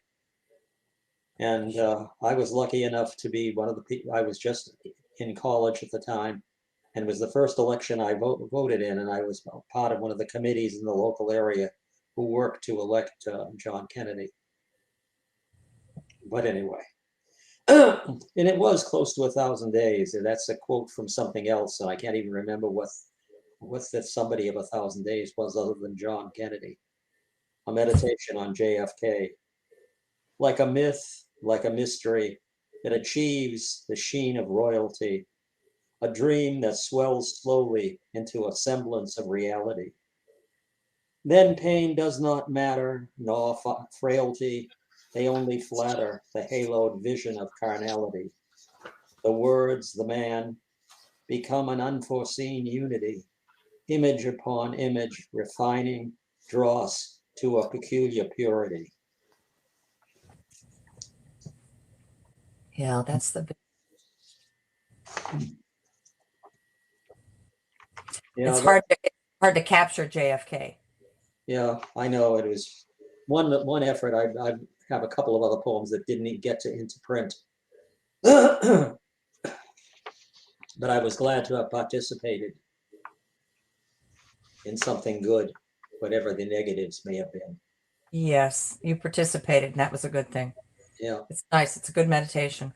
Speaker 3: And I was lucky enough to be one of the people. I was just in college at the time, and it was the first election I voted in, and I was part of one of the committees in the local area who worked to elect John Kennedy. But anyway, and it was close to 1,000 days. And that's a quote from something else, and I can't even remember what that somebody of 1,000 days was other than John Kennedy. A meditation on JFK. Like a myth, like a mystery that achieves the sheen of royalty, a dream that swells slowly into a semblance of reality. Then pain does not matter, nor frailty, they only flatter the haloed vision of carnality. The words, the man, become an unforeseen unity, image upon image, refining dross to a peculiar purity.
Speaker 2: Yeah, that's the. It's hard to capture JFK.
Speaker 3: Yeah, I know it was one effort. I have a couple of other poems that didn't get into print, but I was glad to have participated in something good, whatever the negatives may have been.
Speaker 2: Yes, you participated, and that was a good thing.
Speaker 3: Yeah,
Speaker 2: it's nice. It's a good meditation.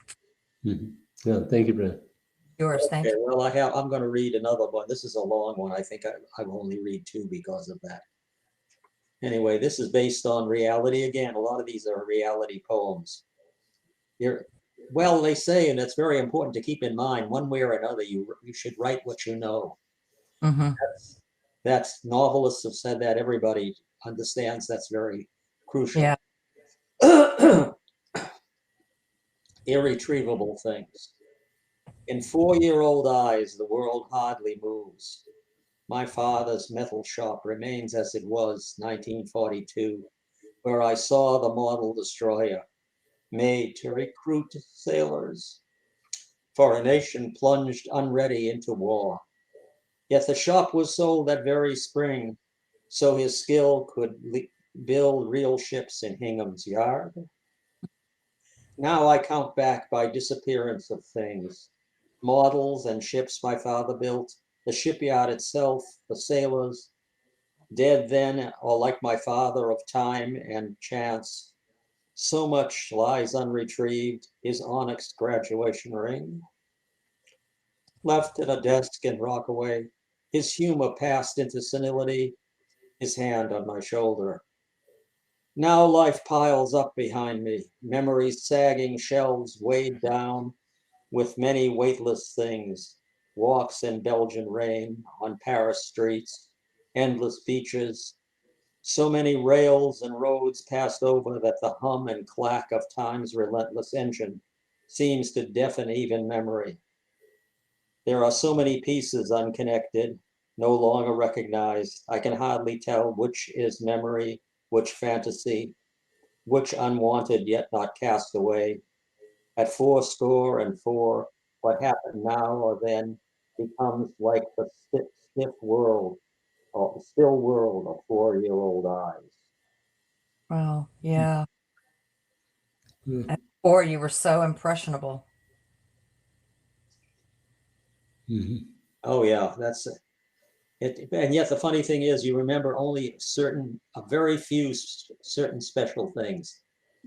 Speaker 1: Mm-hmm. Yeah, thank you, Brad.
Speaker 2: Yours, thank you.
Speaker 3: Well, I'm going to read another one. This is a long one. I think I will only read two because of that. Anyway, this is based on reality again. A lot of these are reality poems. Well, they say, and it's very important to keep in mind, one way or another, you should write what you know.
Speaker 2: Mm-hmm.
Speaker 3: That's novelists have said that. Everybody understands that's very crucial.
Speaker 2: Yeah.
Speaker 3: Irretrievable things. In 4-year-old eyes, the world hardly moves. My father's metal shop remains as it was 1942, where I saw the model destroyer made to recruit sailors for a nation plunged unready into war. Yet the shop was sold that very spring, so his skill could build real ships in Hingham's yard. Now I count back by disappearance of things, models and ships my father built, the shipyard itself, the sailors, dead then, or like my father of time and chance. So much lies unretrieved, his onyx graduation ring. Left at a desk in Rockaway, his humor passed into senility, his hand on my shoulder. Now life piles up behind me, memories sagging shelves weighed down with many weightless things, walks in Belgian rain on Paris streets, endless beaches, so many rails and roads passed over that the hum and clack of time's relentless engine seems to deafen even memory. There are so many pieces unconnected, no longer recognized. I can hardly tell which is memory, which fantasy, which unwanted yet not cast away. At 4 score and 4, what happened now or then becomes like the stiff world, or the still world of 4-year-old eyes.
Speaker 2: Well, yeah.
Speaker 1: Mm-hmm.
Speaker 2: At 4, you were so impressionable.
Speaker 1: Mm-hmm.
Speaker 3: Oh yeah, that's it. And yet the funny thing is, you remember only a very few certain special things.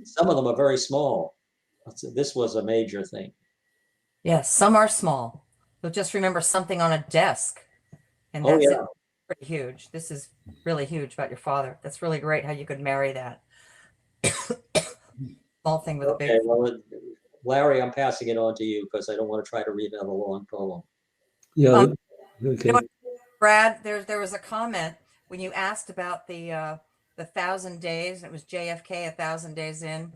Speaker 3: Some of them are very small. This was a major thing.
Speaker 2: Yes, some are small. You'll just remember something on a desk, and
Speaker 3: Oh
Speaker 2: that's
Speaker 3: yeah.
Speaker 2: it. pretty huge. This is really huge about your father. That's really great how you could marry that. Small thing with a big.
Speaker 3: Okay, well, Larry, I'm passing it on to you because I don't want to try to read another long poem.
Speaker 1: Yeah.
Speaker 2: Um,
Speaker 1: Okay.
Speaker 2: Brad, there was a comment when you asked about the 1,000 days. It was JFK, 1,000 days in.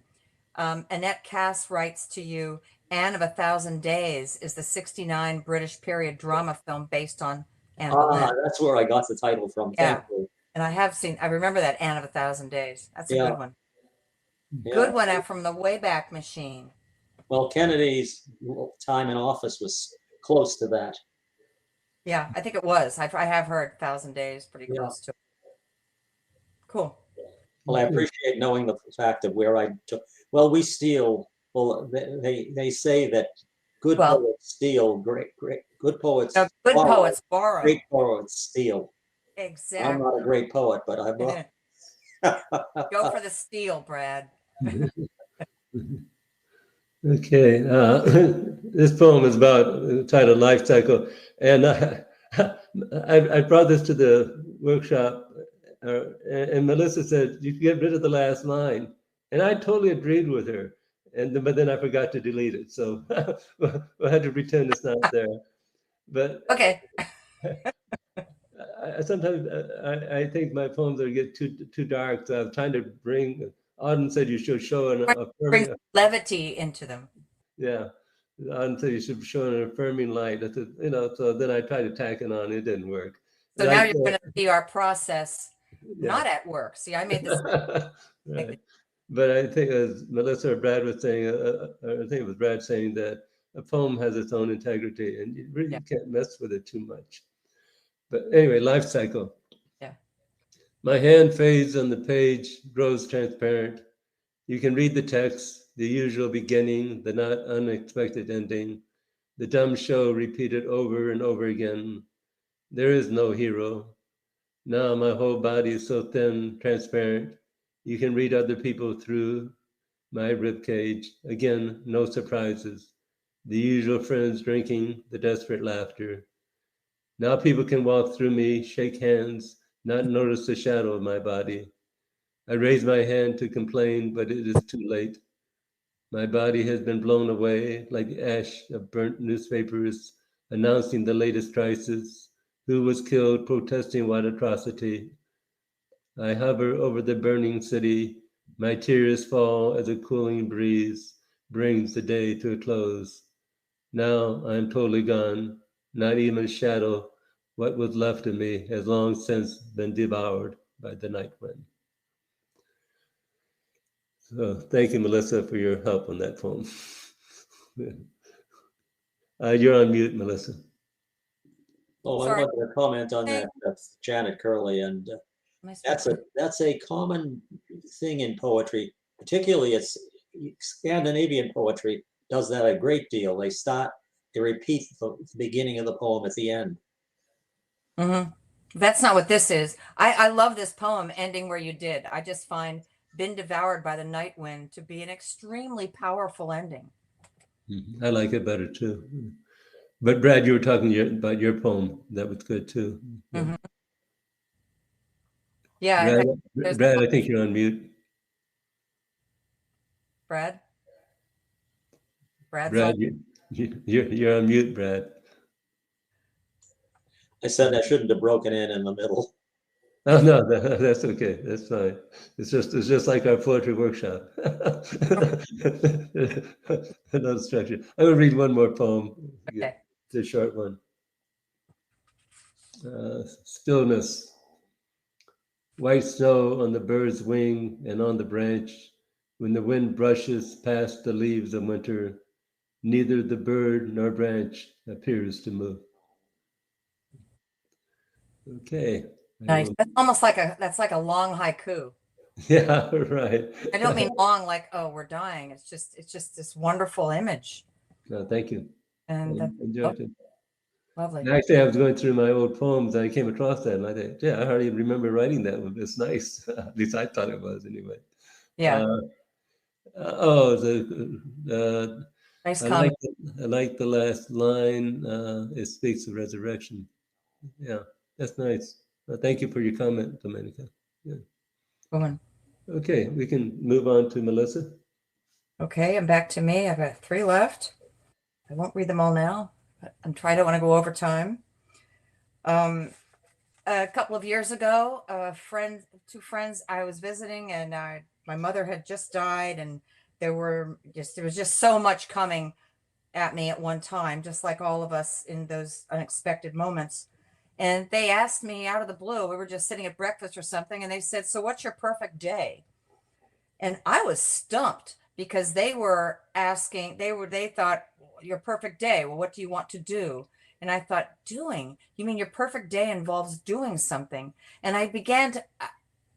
Speaker 2: Annette Cass writes to you, Anne of 1,000 Days is the 69 British period drama film based on Anne Boleyn.
Speaker 3: That's where I got the title from. Thank you.
Speaker 2: And I remember that Anne of 1,000 Days. That's a good one.
Speaker 3: Yeah.
Speaker 2: Good one from the Wayback Machine.
Speaker 3: Well, Kennedy's time in office was close to that.
Speaker 2: Yeah, I think it was. I have heard 1,000 Days, pretty close to it. Cool.
Speaker 3: Well, I appreciate knowing the fact of where I took. Well, we steal. Well, they say that good poets steal. Good poets.
Speaker 2: Good poets borrow.
Speaker 3: Great poets steal.
Speaker 2: Exactly.
Speaker 3: I'm not a great poet, but I'm.
Speaker 2: Go for the steal, Brad.
Speaker 1: Okay, this poem is about titled Life Cycle, and I brought this to the workshop, and Melissa said you can get rid of the last line, and I totally agreed with her, but then I forgot to delete it, so we'll have to pretend it's not there. But
Speaker 2: okay.
Speaker 1: Sometimes I think my poems get too dark, so I'm trying to bring. Auden said you should show
Speaker 2: bring levity into them.
Speaker 1: Yeah, Auden said you should show an affirming light. So then I tried to tack it on. It didn't work.
Speaker 2: So now you're going to see our process not at work. See, I made this.
Speaker 1: Right. But I think as Melissa or Brad was saying, I think it was Brad saying that a poem has its own integrity, and you really can't mess with it too much. But anyway, life cycle.
Speaker 2: Yeah.
Speaker 1: My hand fades on the page, grows transparent. You can read the text, the usual beginning, the not unexpected ending, the dumb show repeated over and over again. There is no hero. Now my whole body is so thin, transparent. You can read other people through my ribcage. Again, no surprises. The usual friends drinking, the desperate laughter. Now people can walk through me, shake hands, not notice the shadow of my body. I raise my hand to complain, but it is too late. My body has been blown away like the ash of burnt newspapers announcing the latest crisis. Who was killed protesting what atrocity? I hover over the burning city. My tears fall as a cooling breeze brings the day to a close. Now I am totally gone, not even a shadow. What was left of me has long since been devoured by the night wind. So thank you, Melissa, for your help on that poem. You're on mute, Melissa.
Speaker 3: Oh, I wanted to comment on that. That's Janet Curley, and that's a common thing in poetry, particularly it's Scandinavian poetry does that a great deal. They repeat the beginning of the poem at the end.
Speaker 2: Mm-hmm. That's not what this is. I love this poem ending where you did. I just find Been Devoured by the Night Wind to be an extremely powerful ending.
Speaker 1: I like it better too. But Brad, you were talking about your poem. That was good too.
Speaker 2: Mm-hmm. Yeah.
Speaker 1: Brad, I think you're on mute.
Speaker 2: Brad,
Speaker 1: you're on mute, Brad.
Speaker 3: I said I shouldn't have broken in the middle.
Speaker 1: Oh no, that's okay. That's fine. It's just like our poetry workshop. No structure. I will read one more poem.
Speaker 2: Okay.
Speaker 1: It's a short one. Stillness. White snow on the bird's wing and on the branch. When the wind brushes past the leaves of winter, neither the bird nor branch appears to move. Okay.
Speaker 2: Nice. That's almost like that's like a long haiku.
Speaker 1: Yeah, right.
Speaker 2: I don't mean long like, oh, we're dying. It's just this wonderful image.
Speaker 1: No, thank you.
Speaker 2: And
Speaker 1: I enjoyed it.
Speaker 2: Lovely.
Speaker 1: And actually, I was going through my old poems. I came across that, and I thought, yeah, I hardly remember writing that one. It's nice. At least I thought it was, anyway.
Speaker 2: Yeah.
Speaker 1: Nice comment. I like the last line. It speaks of resurrection. Yeah, that's nice. Thank you for your comment, Domenica. Yeah.
Speaker 2: Go on.
Speaker 1: Okay, we can move on to Melissa.
Speaker 2: Okay, and back to me. I've got 3 left. I won't read them all now, but I'm trying to want to go over time. A couple of years ago, two friends I was visiting, and my mother had just died, and there was just so much coming at me at one time, just like all of us in those unexpected moments. And they asked me out of the blue, we were just sitting at breakfast or something, and they said, "So what's your perfect day?" And I was stumped because they were asking, they thought, "Your perfect day. Well, what do you want to do?" And I thought, "Doing? You mean your perfect day involves doing something?" And I began to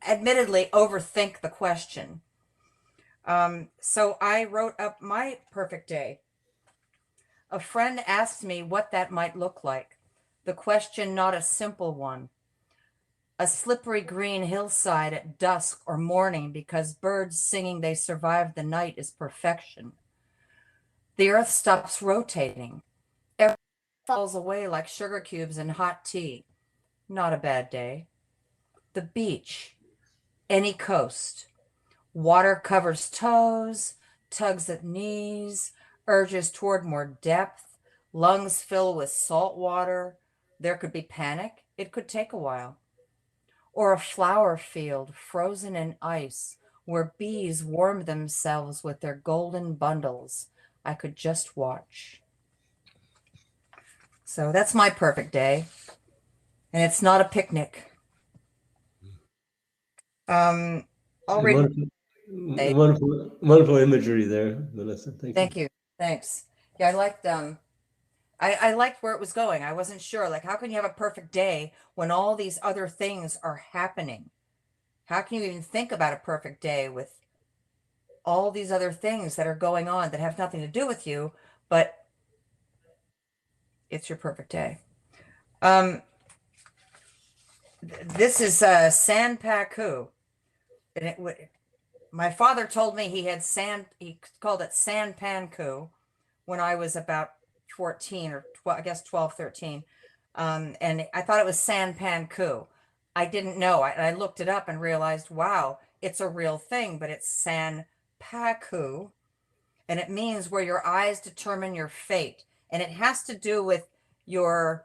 Speaker 2: admittedly overthink the question. So I wrote up my perfect day. A friend asked me what that might look like. The question, not a simple one. A slippery green hillside at dusk or morning because birds singing they survived the night is perfection. The earth stops rotating. Everything falls away like sugar cubes in hot tea. Not a bad day. The beach, any coast. Water covers toes, tugs at knees, urges toward more depth, lungs fill with salt water. There could be panic. It could take a while. Or a flower field frozen in ice where bees warm themselves with their golden bundles. I could just watch. So that's my perfect day. And it's not a picnic. I'll read.
Speaker 1: Wonderful, wonderful, wonderful imagery there, Melissa. Thank you.
Speaker 2: Thank you. Thanks. Yeah, I liked I liked where it was going. I wasn't sure, like, how can you have a perfect day when all these other things are happening? How can you even think about a perfect day with all these other things that are going on that have nothing to do with you, but it's your perfect day? This is San Paku, and my father told me he called it San Panku when I was about 14 or 12, I guess 12, 13. And I thought it was San Panku. I didn't know. I looked it up and realized, wow, it's a real thing, but it's San Paku. And it means where your eyes determine your fate. And it has to do with the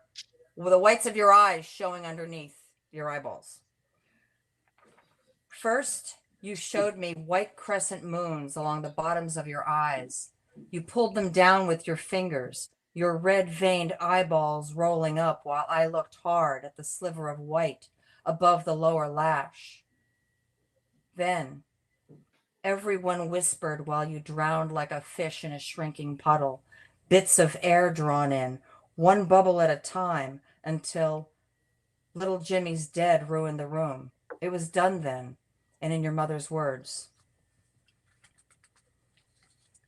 Speaker 2: whites of your eyes showing underneath your eyeballs. First, you showed me white crescent moons along the bottoms of your eyes. You pulled them down with your fingers, your red-veined eyeballs rolling up while I looked hard at the sliver of white above the lower lash. Then, everyone whispered while you drowned like a fish in a shrinking puddle, bits of air drawn in, one bubble at a time, until little Jimmy's dead ruined the room. It was done then, and in your mother's words.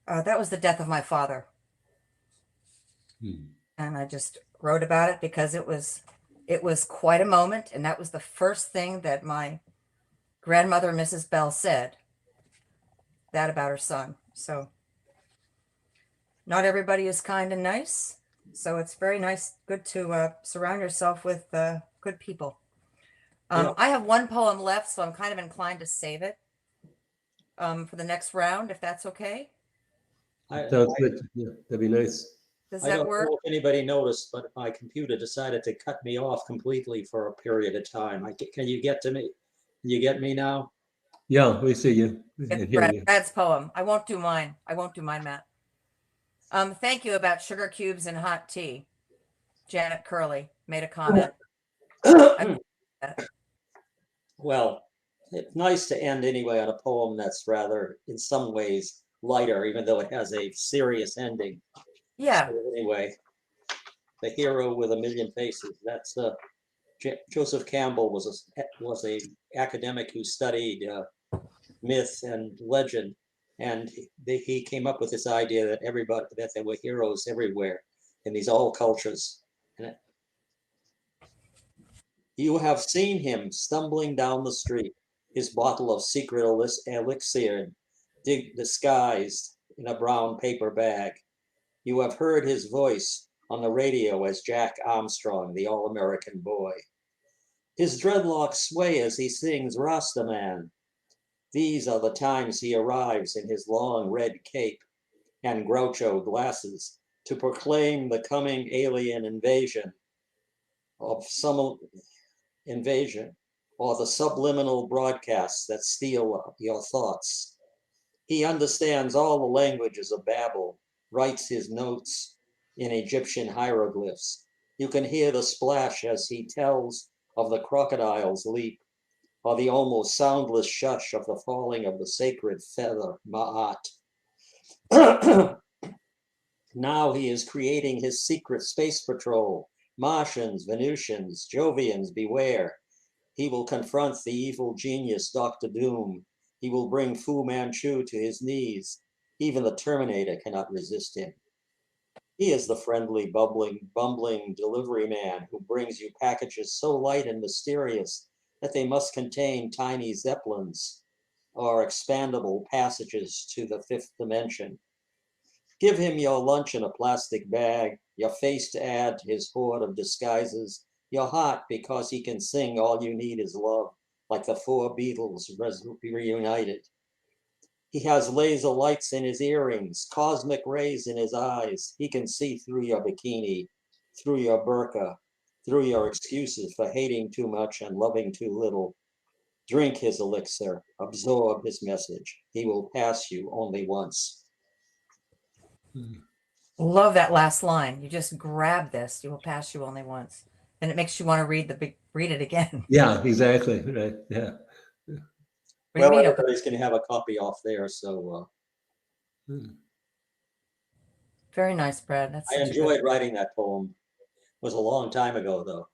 Speaker 2: That was the death of my father. And I just wrote about it because it was quite a moment. And that was the first thing that my grandmother, Mrs. Bell, said that about her son. So not everybody is kind and nice. So it's very nice, good to surround yourself with good people. I have one poem left, so I'm kind of inclined to save it for the next round, if that's okay.
Speaker 1: Sounds good. Yeah, that'd be nice.
Speaker 2: Does
Speaker 3: I
Speaker 2: that
Speaker 3: don't
Speaker 2: work?
Speaker 3: know if anybody noticed, but my computer decided to cut me off completely for a period of time. Can you get to me? Can you get me now?
Speaker 1: Yeah, we see you and
Speaker 2: It's
Speaker 1: hear you.
Speaker 2: Brad's poem. I won't do mine. Matt. Thank you about sugar cubes and hot tea. Janet Curley made a comment.
Speaker 3: Well, it's nice to end anyway on a poem that's rather, in some ways, lighter, even though it has a serious ending.
Speaker 2: Yeah.
Speaker 3: So anyway, The Hero with a Million Faces. That's Joseph Campbell was a academic who studied myth and legend, and he came up with this idea that there were heroes everywhere in all cultures. And you have seen him stumbling down the street, his bottle of secret elixir disguised in a brown paper bag. You have heard his voice on the radio as Jack Armstrong, the all-American boy. His dreadlocks sway as he sings Rastaman. These are the times he arrives in his long red cape and Groucho glasses to proclaim the coming alien invasion of some invasion or the subliminal broadcasts that steal your thoughts. He understands all the languages of Babel, writes his notes in Egyptian hieroglyphs. You can hear the splash as he tells of the crocodile's leap, or the almost soundless shush of the falling of the sacred feather, Ma'at. Now he is creating his secret space patrol. Martians, Venusians, Jovians, beware. He will confront the evil genius, Dr. Doom. He will bring Fu Manchu to his knees. Even the Terminator cannot resist him. He is the friendly, bumbling delivery man who brings you packages so light and mysterious that they must contain tiny zeppelins or expandable passages to the fifth dimension. Give him your lunch in a plastic bag, your face to add to his hoard of disguises, your heart because he can sing All You Need Is Love, like the four Beatles reunited. He has laser lights in his earrings, cosmic rays in his eyes. He can see through your bikini, through your burqa, through your excuses for hating too much and loving too little. Drink his elixir, absorb his message. He will pass you only once.
Speaker 2: Love that last line. You just grab this, you will pass you only once. And it makes you want to read it again.
Speaker 1: Yeah, exactly. Right. Yeah.
Speaker 3: Well, everybody's going to have a copy off there, so.
Speaker 2: Very nice, Brad. That's
Speaker 3: I enjoyed writing that poem. It was a long time ago, though.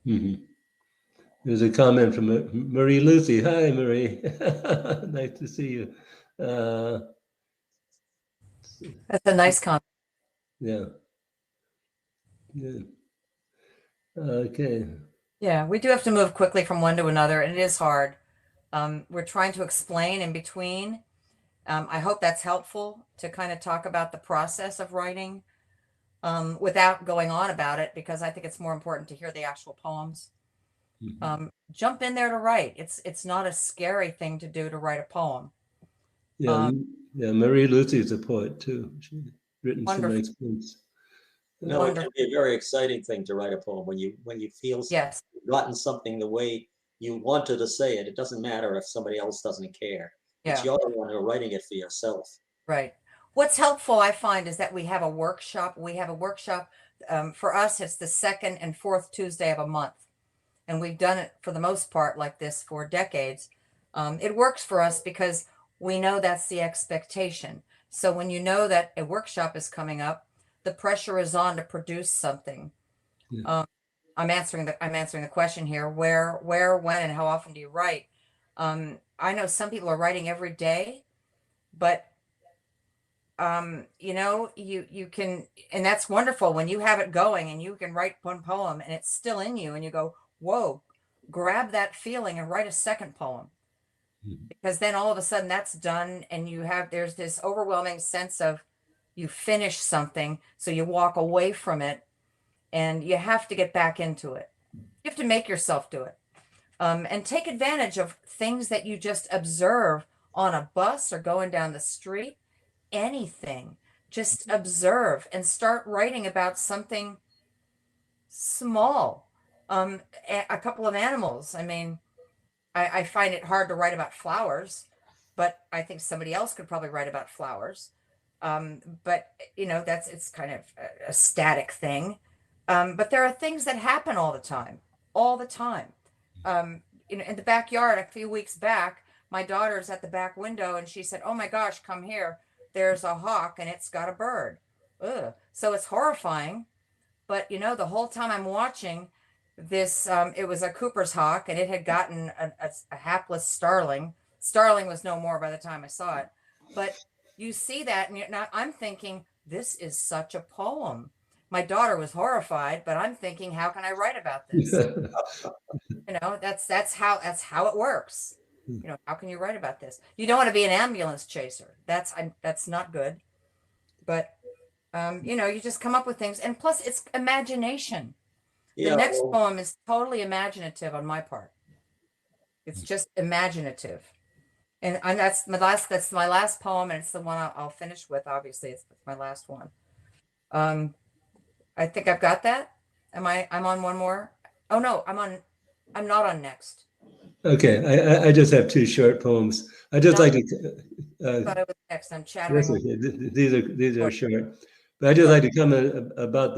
Speaker 1: Mm-hmm. There's a comment from Marie Lucy. Hi, Marie. Nice to see you.
Speaker 2: That's a nice comment.
Speaker 1: Yeah. Good. Okay.
Speaker 2: Yeah, we do have to move quickly from one to another, and it is hard. We're trying to explain in between. I hope that's helpful to kind of talk about the process of writing without going on about it, because I think it's more important to hear the actual poems. Mm-hmm. Jump in there to write. It's not a scary thing to do, to write a poem.
Speaker 1: Yeah, Marie Lucy is a poet too. She's written
Speaker 2: wonderful.
Speaker 1: some nice poems.
Speaker 3: No, it can be a very exciting thing to write a poem when you feel
Speaker 2: yes,
Speaker 3: you've gotten something the way you wanted to say it. It doesn't matter if somebody else doesn't care. Yeah. It's you're the one who are writing it for yourself.
Speaker 2: Right. What's helpful, I find, is that we have a workshop. We have a workshop. For us, it's the second and fourth Tuesday of a month. And we've done it for the most part like this for decades. It works for us because we know that's the expectation. So when you know that a workshop is coming up, the pressure is on to produce something. Yeah. I'm answering the question here. Where, when, and how often do you write? I know some people are writing every day, but you know, you can, and that's wonderful when you have it going and you can write one poem and it's still in you and you go, whoa, grab that feeling and write a second poem. Mm-hmm. Because then all of a sudden that's done and there's this overwhelming sense of you finish something. So you walk away from it and you have to get back into it. You have to make yourself do it. And take advantage of things that you just observe on a bus or going down the street. Anything, just observe and start writing about something small. A couple of animals. I mean, I find it hard to write about flowers, but I think somebody else could probably write about flowers. But you know, it's kind of a static thing. But there are things that happen all the time. You know, in the backyard a few weeks back, my daughter's at the back window and she said, "Oh my gosh, come here. There's a hawk and it's got a bird." Ugh. So it's horrifying. But, you know, the whole time I'm watching this, it was a Cooper's hawk and it had gotten a hapless starling. Starling was no more by the time I saw it. But you see that and now I'm thinking, this is such a poem. My daughter was horrified, but I'm thinking, how can I write about this? You know, that's how it works. You know, how can you write about this? You don't want to be an ambulance chaser. That's not good. But, you know, you just come up with things. And plus, it's imagination. The
Speaker 3: Yeah,
Speaker 2: next
Speaker 3: well,
Speaker 2: poem is totally imaginative on my part. It's just imaginative. And that's my last poem, and it's the one I'll finish with. Obviously, it's my last one. Um, I think I've got that. I'm on one more. Oh no, I'm not on next.
Speaker 1: Okay, I just have two short poems. I just
Speaker 2: Not
Speaker 1: like to.
Speaker 2: thought I was next. I'm
Speaker 1: That's
Speaker 2: chattering.
Speaker 1: okay. These are short, but I just like to comment about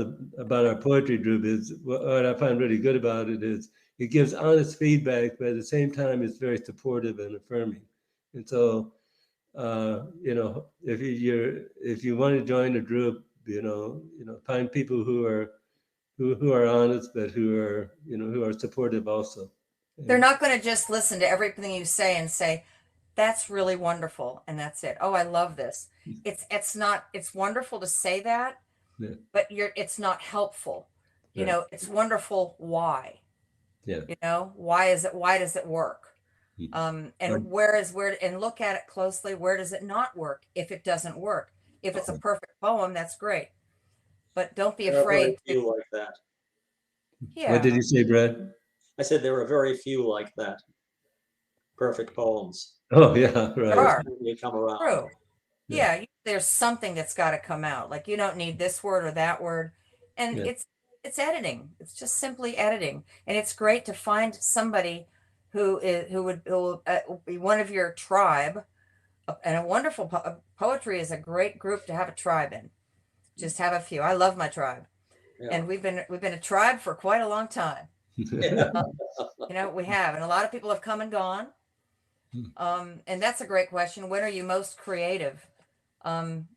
Speaker 1: our poetry group. Is what I find really good about it is it gives honest feedback, but at the same time, it's very supportive and affirming. And so, if you want to join a group, find people who are honest, but who are supportive also.
Speaker 2: They're
Speaker 1: And,
Speaker 2: not going to just listen to everything you say and say, that's really wonderful. And that's it. Oh, I love this. It's wonderful to say that,
Speaker 1: yeah,
Speaker 2: but it's not helpful.
Speaker 1: right.
Speaker 2: It's wonderful. Why?
Speaker 1: Yeah.
Speaker 2: Why does it work? And
Speaker 1: Um,
Speaker 2: and look at it closely. Where does it not work? If it doesn't work, if it's a perfect poem, that's great. But don't be
Speaker 3: there are very
Speaker 2: afraid to,
Speaker 3: few like that.
Speaker 1: what did
Speaker 2: yeah,
Speaker 1: you say, Brad?
Speaker 3: I said there are very few like that, perfect poems.
Speaker 1: Oh, yeah,
Speaker 2: there
Speaker 1: right.
Speaker 3: Those
Speaker 2: are.
Speaker 3: usually come around.
Speaker 2: True.
Speaker 1: Yeah,
Speaker 2: Yeah, there's something that's got to come out. Like you don't need this word or that word. And
Speaker 1: yeah.
Speaker 2: it's editing. It's just simply editing. And it's great to find somebody who will be one of your tribe. And a wonderful poetry is a great group to have a tribe in. Just have a few. I love my tribe.
Speaker 3: Yeah.
Speaker 2: And we've been a tribe for quite a long time.
Speaker 3: Yeah.
Speaker 2: We have, and a lot of people have come and gone. And that's a great question. When are you most creative? Um,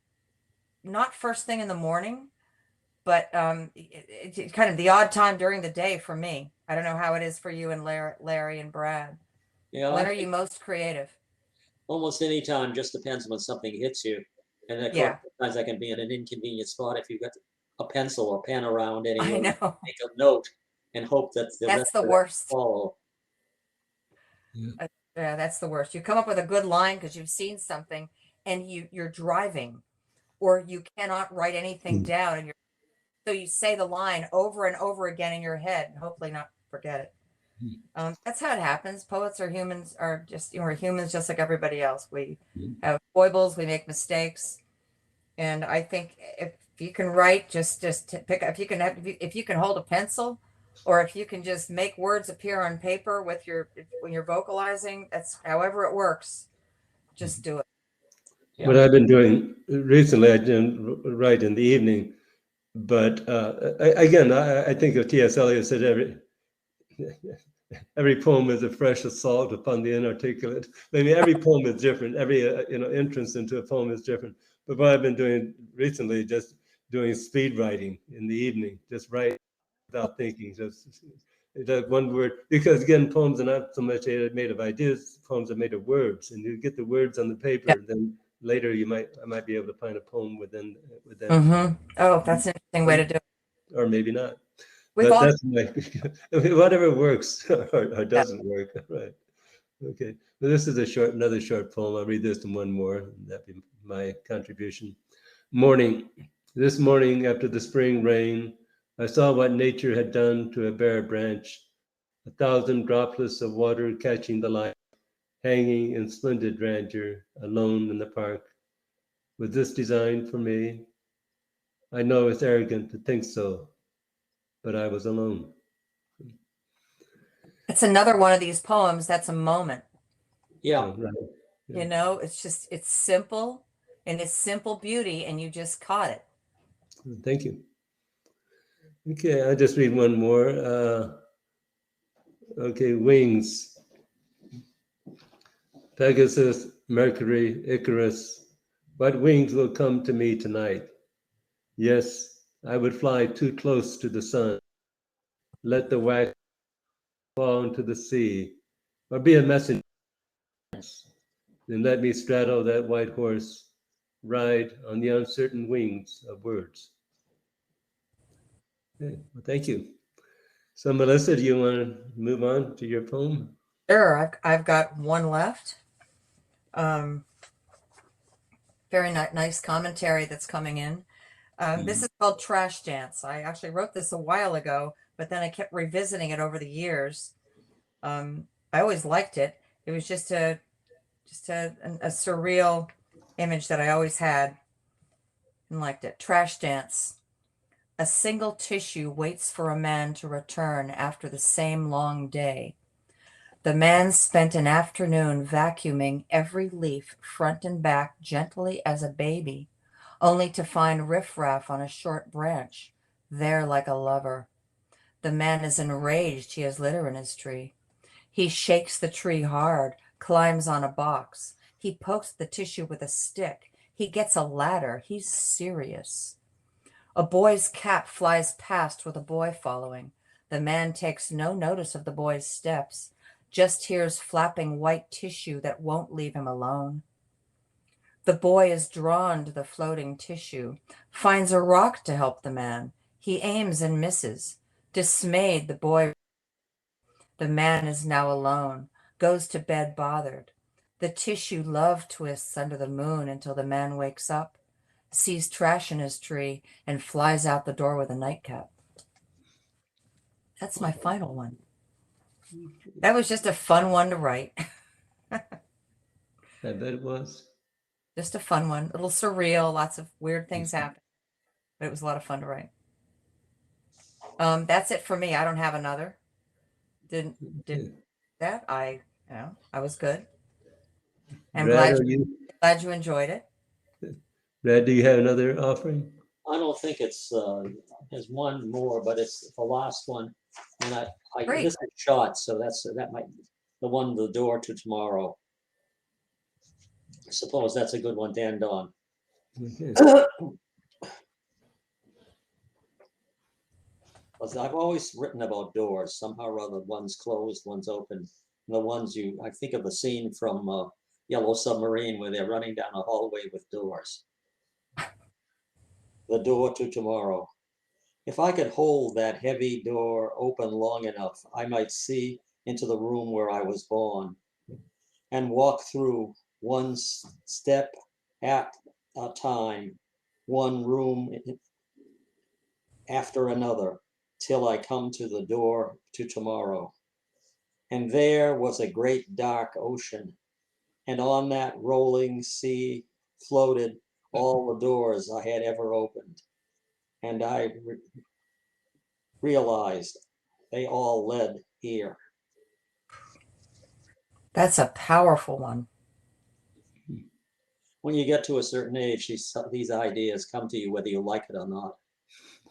Speaker 2: Not first thing in the morning, but it's kind of the odd time during the day for me. I don't know how it is for you and Larry and Brad.
Speaker 3: Yeah, I
Speaker 2: When are you
Speaker 3: think
Speaker 2: most creative?
Speaker 3: almost any time just depends when something hits you. And of course,
Speaker 2: Yeah,
Speaker 3: sometimes I can be in an inconvenient spot if you've got a pencil or pen around
Speaker 2: I
Speaker 3: anywhere.
Speaker 2: know.
Speaker 3: Make a note and hope that the rest
Speaker 2: That's the
Speaker 3: of it
Speaker 2: worst.
Speaker 3: follow.
Speaker 2: Yeah, that's the worst. You come up with a good line because you've seen something and you're driving or you cannot write anything down and so you say the line over and over again in your head and hopefully not forget it. That's how it happens. Poets are humans, are just, we're humans just like everybody else. We have foibles, we make mistakes. And I think if you can write, just to pick, if you can hold a pencil, or if you can just make words appear on paper when you're vocalizing, that's however it works. Just do it.
Speaker 3: Yeah.
Speaker 1: What I've been doing recently, I didn't write in the evening, but I think of T.S. Eliot said every poem is a fresh assault upon the inarticulate. I mean, every poem is different. Every entrance into a poem is different. But what I've been doing recently, just doing speed writing in the evening, just write without thinking, just that one word. Because again, poems are not so much made of ideas. Poems are made of words, and you get the words on the
Speaker 2: Yeah.
Speaker 1: paper. Then later, I might be able to find a poem within,
Speaker 2: Mm-hmm. Oh, that's an interesting way to do it.
Speaker 1: or maybe not.
Speaker 2: We've
Speaker 1: But
Speaker 2: all
Speaker 1: that's my whatever works or
Speaker 2: done
Speaker 1: doesn't work. Right. Okay. Well, this is another short poem. I'll read this and one more. That'd be my contribution. Morning. This morning, after the spring rain, I saw what nature had done to a bare branch, 1,000 droplets of water catching the light, hanging in splendid grandeur, alone in the park. Was this designed for me? I know it's arrogant to think so, but I was alone.
Speaker 2: It's another one of these poems that's a moment.
Speaker 3: Yeah.
Speaker 1: Oh, right. Yeah.
Speaker 2: It's simple and it's simple beauty, and you just caught it.
Speaker 1: Thank you. Okay, I'll just read one more. Okay, wings. Pegasus, Mercury, Icarus. What wings will come to me tonight? Yes, I would fly too close to the sun. Let the wax fall into the sea, or be a messenger. Then let me straddle that white horse, ride on the uncertain wings of words. Okay, well, thank you. So, Melissa, do you want to move on to your poem?
Speaker 2: Sure, I've got one left. Um, Very nice commentary that's coming in. This is called Trash Dance. I actually wrote this a while ago, but then I kept revisiting it over the years. I always liked it. It was just a surreal image that I always had and liked it. Trash dance. A single tissue waits for a man to return after the same long day. The man spent an afternoon vacuuming every leaf front and back gently as a baby, only to find riffraff on a short branch, there like a lover. The man is enraged he has litter in his tree. He shakes the tree hard, climbs on a box. He pokes the tissue with a stick. He gets a ladder. He's serious. A boy's cap flies past with a boy following. The man takes no notice of the boy's steps, just hears flapping white tissue that won't leave him alone. The boy is drawn to the floating tissue, finds a rock to help the man. He aims and misses. Dismayed, the man is now alone, goes to bed bothered. The tissue love twists under the moon until the man wakes up, sees trash in his tree, and flies out the door with a nightcap. That's my final one. That was just a fun one to write.
Speaker 1: I bet it was.
Speaker 2: Just a fun one. A little surreal. Lots of weird things happen. But it was a lot of fun to write. That's it for me. I don't have another. Did that? I was good. I'm
Speaker 1: Brad,
Speaker 2: glad you enjoyed it.
Speaker 1: Brad, do you have another offering?
Speaker 3: I don't think it's, there's one more, but it's the last one. And
Speaker 2: Great.
Speaker 3: this is short, so that might be the one, the door to tomorrow. I suppose that's a good one to end on.
Speaker 1: Okay.
Speaker 3: I've always written about doors, somehow or other, one's closed, one's open. And the ones I think of the scene from Yellow Submarine where they're running down a hallway with doors. The door to tomorrow. If I could hold that heavy door open long enough, I might see into the room where I was born and walk through one step at a time, one room after another, till I come to the door to tomorrow. And there was a great dark ocean, and on that rolling sea floated all the doors I had ever opened. And I realized they all led here.
Speaker 2: That's a powerful one.
Speaker 3: When you get to a certain age, these ideas come to you whether you like it or not.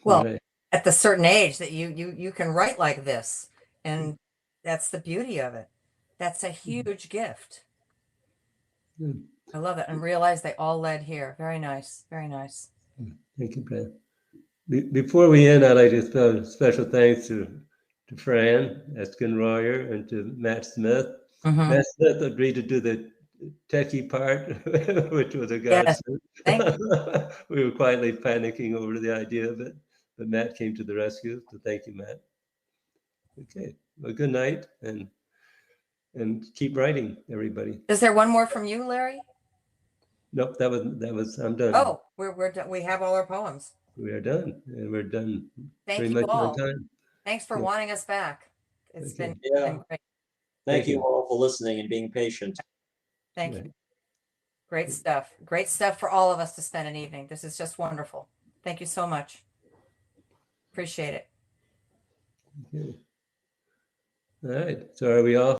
Speaker 2: Well,
Speaker 1: Right.
Speaker 2: at the certain age that you can write like this, and that's the beauty of it. That's a huge gift.
Speaker 1: Good.
Speaker 2: I love it, and realize they all led here. Very nice, very nice.
Speaker 1: Thank you, Brad. Before we end, I'd like to throw special thanks to Fran Eskin-Royer and to Matt Smith.
Speaker 2: Mhm.
Speaker 1: Matt Smith agreed to do the techie part, which was a
Speaker 2: Yes,
Speaker 1: godsend.
Speaker 2: thank
Speaker 1: We were quietly panicking over the idea of it, but Matt came to the rescue. So thank you, Matt. Okay, well, good night, and keep writing, everybody.
Speaker 2: Is there one more from you, Larry?
Speaker 1: Nope, that was. I'm done.
Speaker 2: Oh, we're done. We have all our poems.
Speaker 1: We are done, and we're done.
Speaker 2: Thank
Speaker 1: pretty
Speaker 2: you
Speaker 1: much
Speaker 2: all.
Speaker 1: on time.
Speaker 2: Thanks for
Speaker 1: Yeah.
Speaker 2: wanting us back. It's
Speaker 1: Okay.
Speaker 2: been great.
Speaker 3: Thank you all for listening and being patient.
Speaker 2: Thank
Speaker 1: Right.
Speaker 2: you. Great stuff. Great stuff for all of us to spend an evening. This is just wonderful. Thank you so much. Appreciate it.
Speaker 1: Okay. All right. So are we off?